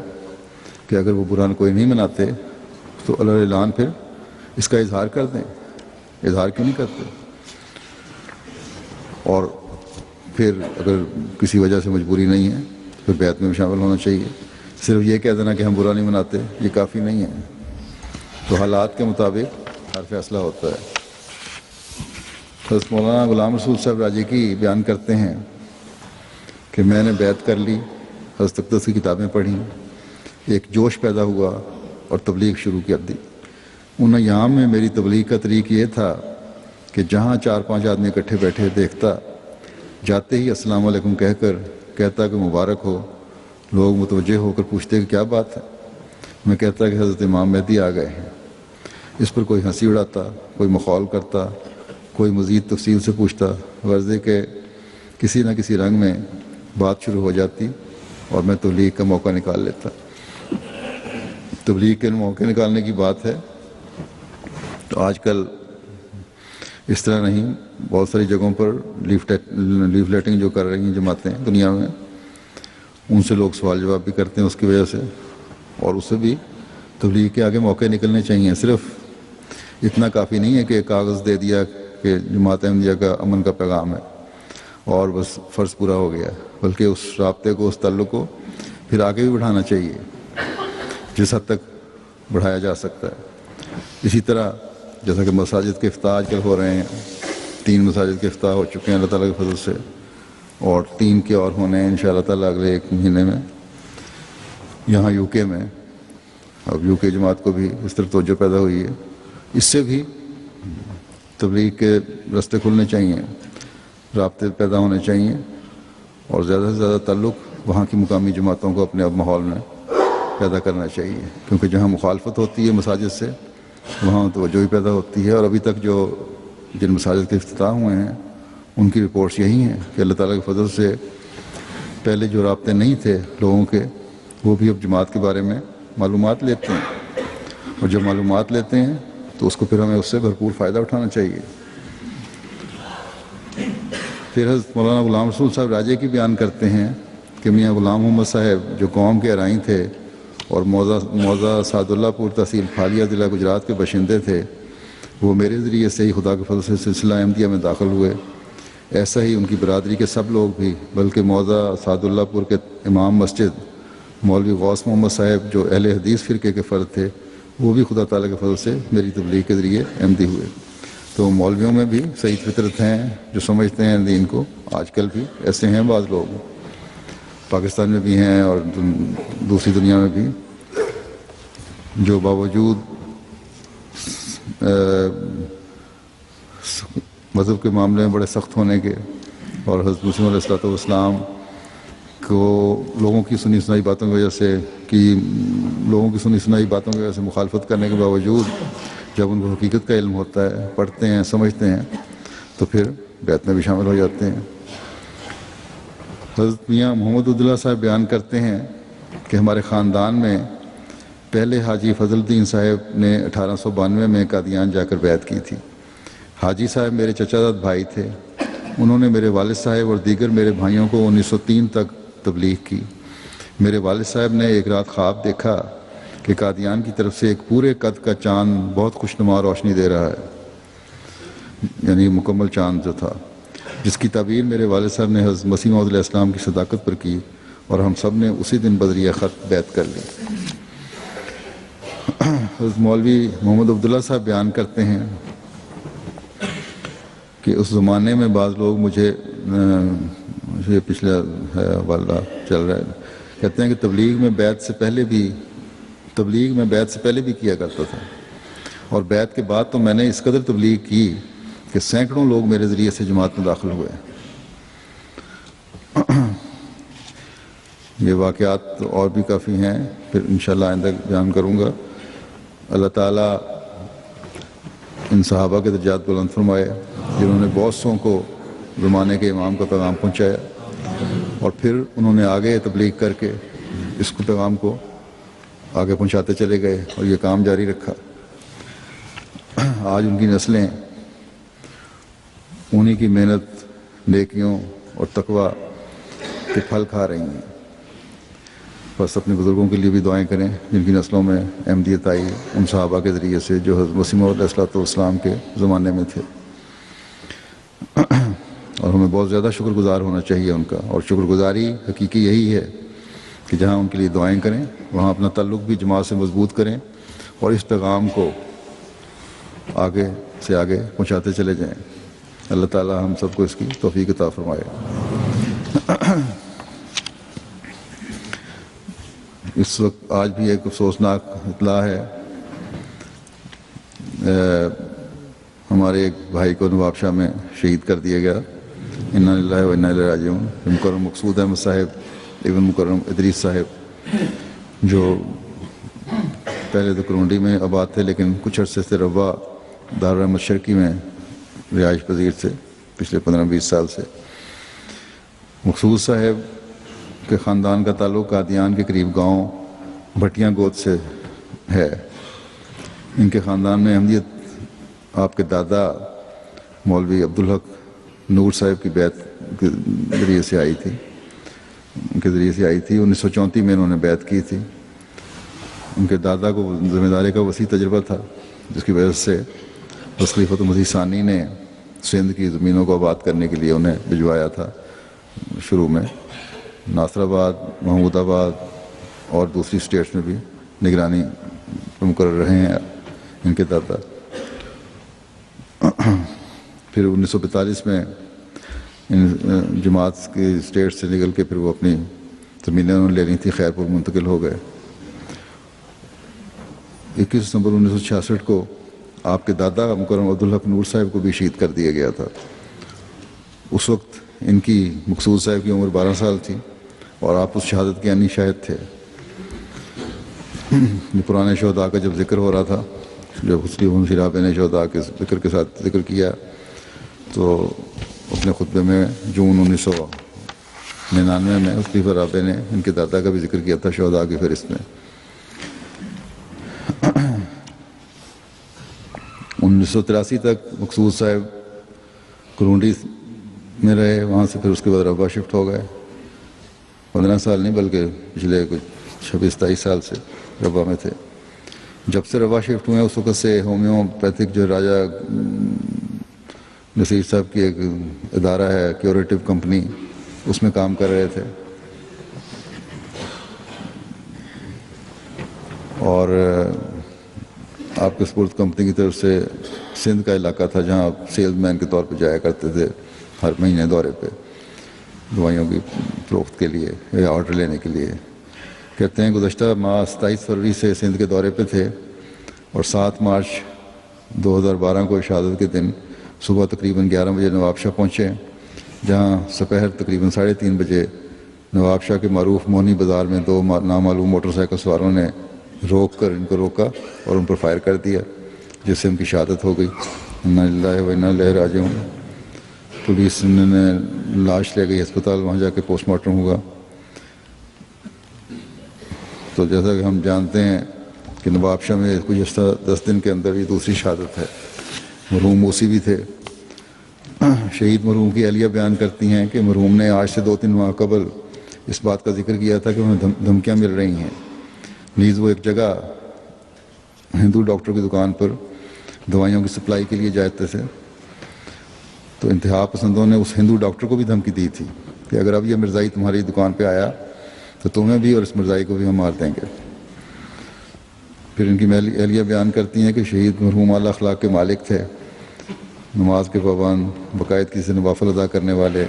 B: کہ اگر وہ برا کوئی نہیں مناتے تو اللہ اعلان پھر اس کا اظہار کر دیں۔ اظہار کیوں نہیں کرتے؟ اور پھر اگر کسی وجہ سے مجبوری نہیں ہے پھر بیعت میں شامل ہونا چاہیے۔ صرف یہ کہہ دینا کہ ہم برا نہیں مناتے یہ کافی نہیں ہے، تو حالات کے مطابق ہر فیصلہ ہوتا ہے۔ حضرت مولانا غلام رسول صاحب راجی کی بیان کرتے ہیں کہ میں نے بیعت کر لی، حضرت اقدس کی کتابیں پڑھیں، ایک جوش پیدا ہوا اور تبلیغ شروع کر دی۔ ان ایام میں میری تبلیغ کا طریق یہ تھا کہ جہاں 4-5 آدمی اکٹھے بیٹھے دیکھتا، جاتے ہی السلام علیکم کہہ کر کہتا کہ مبارک ہو۔ لوگ متوجہ ہو کر پوچھتے کہ کیا بات ہے، میں کہتا کہ حضرت امام مہدی آ گئے ہیں۔ اس پر کوئی ہنسی اڑاتا، کوئی مخول کرتا، کوئی مزید تفصیل سے پوچھتا، غرض کہ کسی نہ کسی رنگ میں بات شروع ہو جاتی اور میں تبلیغ کا موقع نکال لیتا۔ تبلیغ کے موقع نکالنے کی بات ہے تو آج کل اس طرح نہیں، بہت ساری جگہوں پر لیفلیٹنگ جو کر رہی ہیں جماعتیں دنیا میں، ان سے لوگ سوال جواب بھی کرتے ہیں اس کی وجہ سے، اور اس سے بھی تبلیغ کے آگے موقع نکلنے چاہیے۔ صرف اتنا کافی نہیں ہے کہ کاغذ دے دیا کہ جماعت احمدیہ کا امن کا پیغام ہے اور بس فرض پورا ہو گیا، بلکہ اس رابطے کو، اس تعلق کو پھر آگے بھی بڑھانا چاہیے جس حد تک بڑھایا جا سکتا ہے۔ اسی طرح جیسا کہ مساجد کے افتتاح آج کل ہو رہے ہیں، 3 مساجد کے افتتاح ہو چکے ہیں اللہ تعالیٰ کے فضل سے، اور 3 کے اور ہونے ہیں انشاءاللہ تعالیٰ اگلے 1 مہینے میں یہاں UK میں۔ اب UK جماعت کو بھی اس طرح توجہ پیدا ہوئی ہے، اس سے بھی تبلیغ کے راستے کھلنے چاہیے، رابطے پیدا ہونے چاہیے، اور زیادہ سے زیادہ تعلق وہاں کی مقامی جماعتوں کو اپنے ماحول میں پیدا کرنا چاہیے، کیونکہ جہاں مخالفت ہوتی ہے مساجد سے وہاں توجہ بھی پیدا ہوتی ہے۔ اور ابھی تک جن مساجد کے افتتاح ہوئے ہیں ان کی رپورٹس یہی ہیں کہ اللہ تعالیٰ کے فضل سے پہلے جو رابطے نہیں تھے لوگوں کے، وہ بھی اب جماعت کے بارے میں معلومات لیتے ہیں، اور جب معلومات لیتے ہیں تو اس کو پھر ہمیں اس سے بھرپور فائدہ اٹھانا چاہیے۔ پھر حضرت مولانا غلام رسول صاحب راجے کی بیان کرتے ہیں کہ میاں غلام محمد صاحب جو قوم کے ارائیں تھے اور موضع سعد اللہ پور تحصیل پھالیہ ضلع گجرات کے باشندے تھے، وہ میرے ذریعے سے ہی خدا کے فضل سے سلسلہ احمدیہ میں داخل ہوئے۔ ایسا ہی ان کی برادری کے سب لوگ بھی، بلکہ موضع سعد اللہ پور کے امام مسجد مولوی غوث محمد صاحب جو اہل حدیث فرقے کے فرد تھے، وہ بھی خدا تعالیٰ کے فضل سے میری تبلیغ کے ذریعے احمدی ہوئے۔ تو مولویوں میں بھی سعید فطرت ہیں جو سمجھتے ہیں دین کو، آج کل بھی ایسے ہیں بعض لوگ، پاکستان میں بھی ہیں اور دوسری دنیا میں بھی، جو باوجود مذہب کے معاملے میں بڑے سخت ہونے کے اور حضرت مسیح علیہ الصلوۃ والسلام کو لوگوں کی سنی سنائی باتوں کی باتوں کی وجہ سے مخالفت کرنے کے باوجود جب ان کو حقیقت کا علم ہوتا ہے، پڑھتے ہیں، سمجھتے ہیں، تو پھر بیعت میں بھی شامل ہو جاتے ہیں۔ حضرت میاں محمد عبداللہ صاحب بیان کرتے ہیں کہ ہمارے خاندان میں پہلے حاجی فضل الدین صاحب نے 1892 میں قادیان جا کر بیعت کی تھی۔ حاجی صاحب میرے چچا زاد بھائی تھے، انہوں نے میرے والد صاحب اور دیگر میرے بھائیوں کو 1903 تک تبلیغ کی۔ میرے والد صاحب نے ایک رات خواب دیکھا کہ قادیان کی طرف سے ایک پورے قد کا چاند بہت خوشنما روشنی دے رہا ہے، یعنی مکمل چاند جو تھا، جس کی تعبیر میرے والد صاحب نے حضرت مسیح موعود علیہ السلام کی صداقت پر کی، اور ہم سب نے اسی دن بذریعہ خط بیعت کر لی۔ حضرت مولوی محمد عبداللہ صاحب بیان کرتے ہیں کہ اس زمانے میں بعض لوگ مجھے پچھلا حوالہ چل رہا ہے، کہتے ہیں کہ تبلیغ میں بیعت سے پہلے بھی کیا کرتا تھا، اور بیعت کے بعد تو میں نے اس قدر تبلیغ کی کہ سینکڑوں لوگ میرے ذریعے سے جماعت میں داخل ہوئے۔ یہ واقعات اور بھی کافی ہیں، پھر انشاءاللہ آئندہ بیان کروں گا۔ اللہ تعالیٰ ان صحابہ کے درجات بلند فرمائے جنہوں نے بہت سوں کو زمانے کے امام کا پیغام پہنچایا، اور پھر انہوں نے آگے تبلیغ کر کے اس کو پیغام کو آگے پہنچاتے چلے گئے اور یہ کام جاری رکھا۔ آج ان کی نسلیں انہی کی محنت، نیکیوں اور تقویٰ کے پھل کھا رہی ہیں۔ بس اپنے بزرگوں کے لیے بھی دعائیں کریں جن کی نسلوں میں احمدیت آئی ان صحابہ کے ذریعے سے جو حضرت مسیح موعود علیہ السلام کے زمانے میں تھے، اور ہمیں بہت زیادہ شکر گزار ہونا چاہیے ان کا، اور شکر گزاری حقیقی یہی ہے کہ جہاں ان کے لیے دعائیں کریں وہاں اپنا تعلق بھی جماعت سے مضبوط کریں اور اس پیغام کو آگے سے آگے پہنچاتے چلے جائیں۔ اللہ تعالیٰ ہم سب کو اس کی توفیق عطا فرمائے۔ اس وقت آج بھی ایک افسوسناک اطلاع ہے، ہمارے ایک بھائی کو نواب شاہ میں شہید کر دیا گیا، انا للہ و انا الیہ راجعون۔ مکرم مقصود احمد صاحب ابن مکرم ادریس صاحب، جو پہلے تو کرونڈی میں آباد تھے لیکن کچھ عرصے سے روا دارالرحمت شرقی میں رہائش پذیر تھے پچھلے 15-20 سال سے۔ مقصود صاحب کے خاندان کا تعلق قادیان کے قریب گاؤں بھٹیاں گود سے ہے۔ ان کے خاندان میں احمدیت آپ کے دادا مولوی عبدالحق نور صاحب کی بیعت کے ذریعے سے آئی تھی، 1934 میں انہوں نے بیعت کی تھی۔ ان کے دادا کو ذمہ داری کا وسیع تجربہ تھا، جس کی وجہ سے خلیفۃ المسیح ثانی نے سندھ کی زمینوں کو آباد کرنے کے لیے انہیں بھجوایا تھا۔ شروع میں ناصر آباد، محمود آباد اور دوسری اسٹیٹس میں بھی نگرانی مقرر رہے ہیں ان کے دادا۔ پھر 1942 میں ان جماعت کی اسٹیٹ سے نکل کے پھر وہ اپنی زمینیں انہوں نے لینی تھی، خیر پور منتقل ہو گئے۔ 21 دسمبر 1966 کو آپ کے دادا مکرم عبدالحق نور صاحب کو بھی شہید کر دیا گیا تھا۔ اس وقت ان کی مقصود صاحب کی عمر 12 سال تھی اور آپ اس شہادت کے عینی شاہد تھے۔ پرانے شہداء کا جب ذکر ہو رہا تھا، جب خلیفہ رابع نے شہداء کے ذکر کے ساتھ ذکر کیا تو اپنے خطبے میں جون 1999 میں خلیفہ رابع نے ان کے دادا کا بھی ذکر کیا تھا شہداء کی فہرست میں۔ 1983 تک مقصود صاحب کرونڈی میں رہے، وہاں سے پھر اس کے بعد روا شفٹ ہو گئے۔ 15 سال نہیں بلکہ پچھلے کچھ 26-27 سال سے روا میں تھے۔ جب سے روا شفٹ ہوئے اس وقت سے ہومیوپیتھک جو راجہ نصیر صاحب کی ایک ادارہ ہے کیوریٹو کمپنی، اس میں کام کر رہے تھے، اور آپ کے سپورٹ کمپنی کی طرف سے سندھ کا علاقہ تھا جہاں آپ سیلز مین کے طور پہ جایا کرتے تھے ہر مہینے دورے پہ دوائیوں کی فروخت کے لیے یا آرڈر لینے کے لیے۔ کہتے ہیں گزشتہ ماہ 27 فروری سے سندھ کے دورے پہ تھے، اور 7 مارچ 2012 کو شہادت کے دن صبح تقریباً 11 بجے نواب شاہ پہنچے، جہاں دوپہر تقریباً 3:30 بجے نواب شاہ کے معروف مونی بازار میں 2 نامعلوم موٹر سائیکل سواروں نے روک کر ان کو روکا اور ان پر فائر کر دیا، جس سے ان کی شہادت ہو گئی۔ انا للہ و انا الیہ راجعون۔ پولیس نے لاش لے گئی ہسپتال، وہاں جا کے پوسٹ مارٹم ہوا۔ تو جیسا کہ ہم جانتے ہیں کہ نواب شاہ میں کچھ 10 دن کے اندر ہی دوسری شہادت ہے۔ مرحوم موسی بھی تھے۔ شہید مرحوم کی اہلیہ بیان کرتی ہیں کہ مرحوم نے آج سے 2-3 ماہ قبل اس بات کا ذکر کیا تھا کہ انہیں دھمکیاں مل رہی ہیں۔ نیز وہ ایک جگہ ہندو ڈاکٹر کی دکان پر دوائیوں کی سپلائی کے لیے جاتے تھے، تو انتہا پسندوں نے اس ہندو ڈاکٹر کو بھی دھمکی دی تھی کہ اگر اب یہ مرزائی تمہاری دکان پہ آیا تو تمہیں بھی اور اس مرزائی کو بھی ہم مار دیں گے۔ پھر ان کی اہلیہ بیان کرتی ہیں کہ شہید مرحوم اعلیٰ اخلاق کے مالک تھے، نماز کے پابند، باقاعدگی سے نوافل ادا کرنے والے،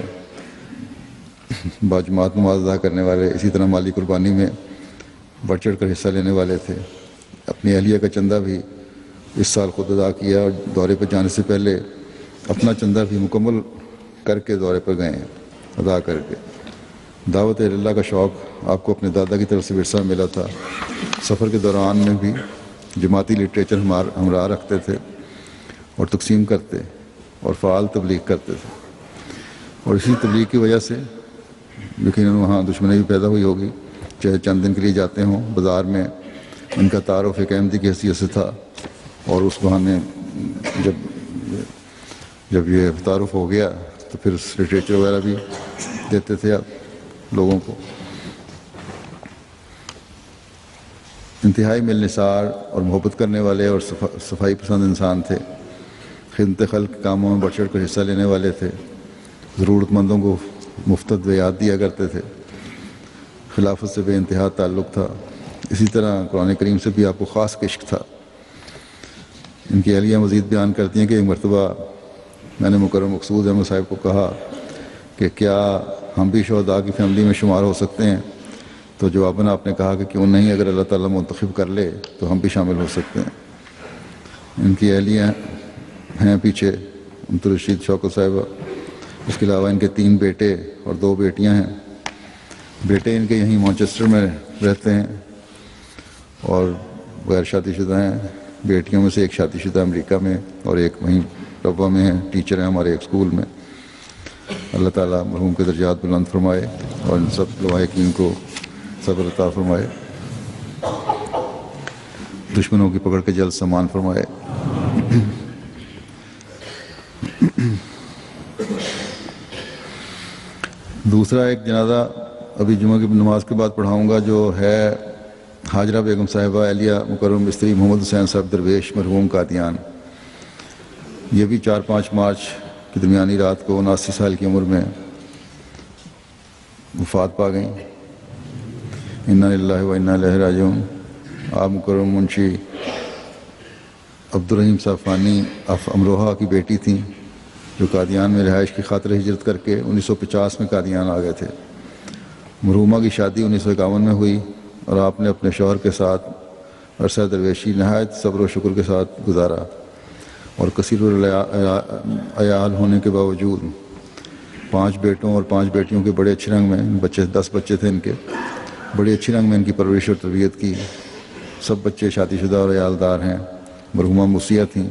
B: باجماعت نماز ادا کرنے والے، اسی طرح مالی قربانی میں بڑھ چڑھ کر حصہ لینے والے تھے۔ اپنی اہلیہ کا چندہ بھی اس سال خود ادا کیا اور دورے پر جانے سے پہلے اپنا چندہ بھی مکمل کر کے دورے پر گئے ہیں، ادا کر کے۔ دعوت اللہ کا شوق آپ کو اپنے دادا کی طرف سے ورثہ ملا تھا۔ سفر کے دوران میں بھی جماعتی لٹریچر ہمراہ رکھتے تھے اور تقسیم کرتے اور فعال تبلیغ کرتے تھے، اور اسی تبلیغ کی وجہ سے یقیناً وہاں دشمنی بھی پیدا ہوئی ہوگی، چاہے چند دن کے لیے جاتے ہوں۔ بازار میں ان کا تعارف ایک احمدی کی حیثیت سے تھا، اور اس بہانے جب یہ تعارف ہو گیا تو پھر لٹریچر وغیرہ بھی دیتے تھے آپ لوگوں کو۔ انتہائی ملنسار اور محبت کرنے والے اور صفائی پسند انسان تھے۔ خدمت خلق کے کاموں میں بڑھ چڑھ کر حصہ لینے والے تھے۔ ضرورت مندوں کو مفت ادویات دیا کرتے تھے۔ خلافت سے بے انتہا تعلق تھا۔ اسی طرح قرآن کریم سے بھی آپ کو خاص عشق تھا۔ ان کی اہلیہ مزید بیان کرتی ہیں کہ ایک مرتبہ میں نے مکرم مقصود احمد صاحب کو کہا کہ کیا ہم بھی شہداء کی فیملی میں شمار ہو سکتے ہیں؟ تو جواباً آپ نے کہا کہ کیوں نہیں، اگر اللہ تعالیٰ منتخب کر لے تو ہم بھی شامل ہو سکتے ہیں۔ ان کی اہلیہ ہیں پیچھے عبدالرشید شوکت صاحبہ، اس کے علاوہ ان کے 3 بیٹے اور 2 بیٹیاں ہیں۔ بیٹے ان کے یہیں مانچسٹر میں رہتے ہیں اور غیر شادی شدہ ہیں۔ بیٹیوں میں سے ایک شادی شدہ امریکہ میں اور ایک وہیں ٹوبا میں ہے، ٹیچر ہیں ہمارے ایک اسکول میں۔ اللہ تعالیٰ مرحوم کے درجات بلند فرمائے اور ان سب لواحقین کو صبر عطا فرمائے، دشمنوں کی پکڑ کے جلد سامان فرمائے۔ دوسرا ایک جنازہ ابھی جمعہ کی نماز کے بعد پڑھاؤں گا، جو ہے حاجرہ بیگم صاحبہ اہلیہ مکرم مستری محمد حسین صاحب درویش مرحوم قادیان۔ یہ بھی 4-5 مارچ کی درمیانی رات کو 79 سال کی عمر میں وفات پا گئیں۔ انا للہ و انا الیہ راجعون۔ آپ مکرم منشی عبدالرحیم صاحب فانی امروہہ کی بیٹی تھیں، جو قادیان میں رہائش کی خاطر ہجرت کر کے 1950 میں قادیان آ گئے تھے۔ مرحومہ کی شادی 1951 میں ہوئی اور آپ نے اپنے شوہر کے ساتھ عرصہ درویشی نہایت صبر و شکر کے ساتھ گزارا، اور کثیر العیال ہونے کے باوجود 5 بیٹوں اور 5 بیٹیوں کے بڑے اچھے رنگ میں 10 بچے تھے ان کے، بڑے اچھی رنگ میں ان کی پرورش اور تربیت کی۔ سب بچے شادی شدہ اور عیالدار ہیں۔ مرحومہ موسیہ تھیں،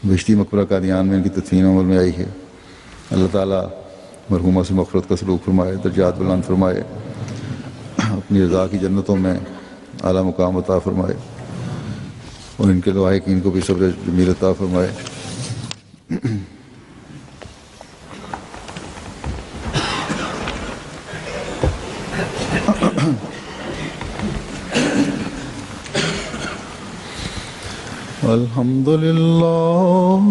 B: بہشتی مقبرہ قادیان میں ان کی تدفین عمل میں آئی ہے۔ اللہ تعالیٰ مرحومہ سے مغفرت کا سلوک فرمائے، درجات بلند فرمائے، اپنی رضا کی جنتوں میں اعلیٰ مقام عطا فرمائے، اور ان کے لواحقین کو بھی صبر جمیل عطا فرمائے۔ الحمد لله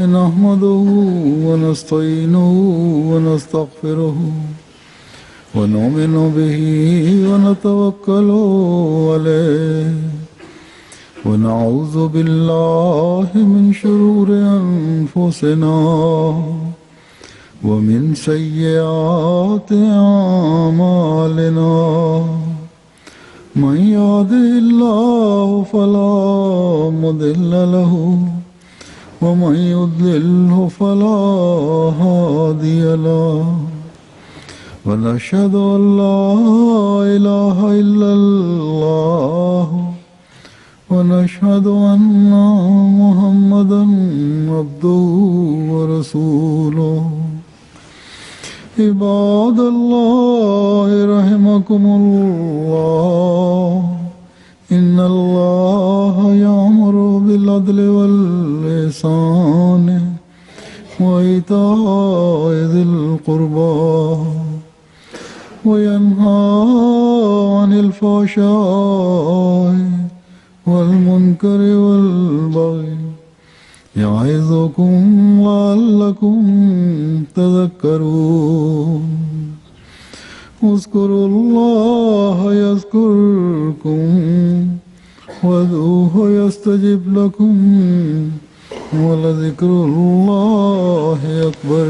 B: نحمده ونستعينه ونستغفره ونؤمن به ونتوكل عليه ونعوذ بالله من شرور أنفسنا ومن سيئات أعمالنا
C: من يهده الله فلا مضل له ومن يضلله فلا هادي له ونشهد أن لا إله إلا الله ونشهد أن محمدا عبده ورسوله عباد الله رحمكم الله إن الله يأمر بالعدل والإحسان وإيتاء ذي القربى وينهى عن الفحشاء والمنكر والبغي يعظكم لعلكم تذكرون اذكروا الله يذكركم وادعوه يستجب لكم ولذكر الله أكبر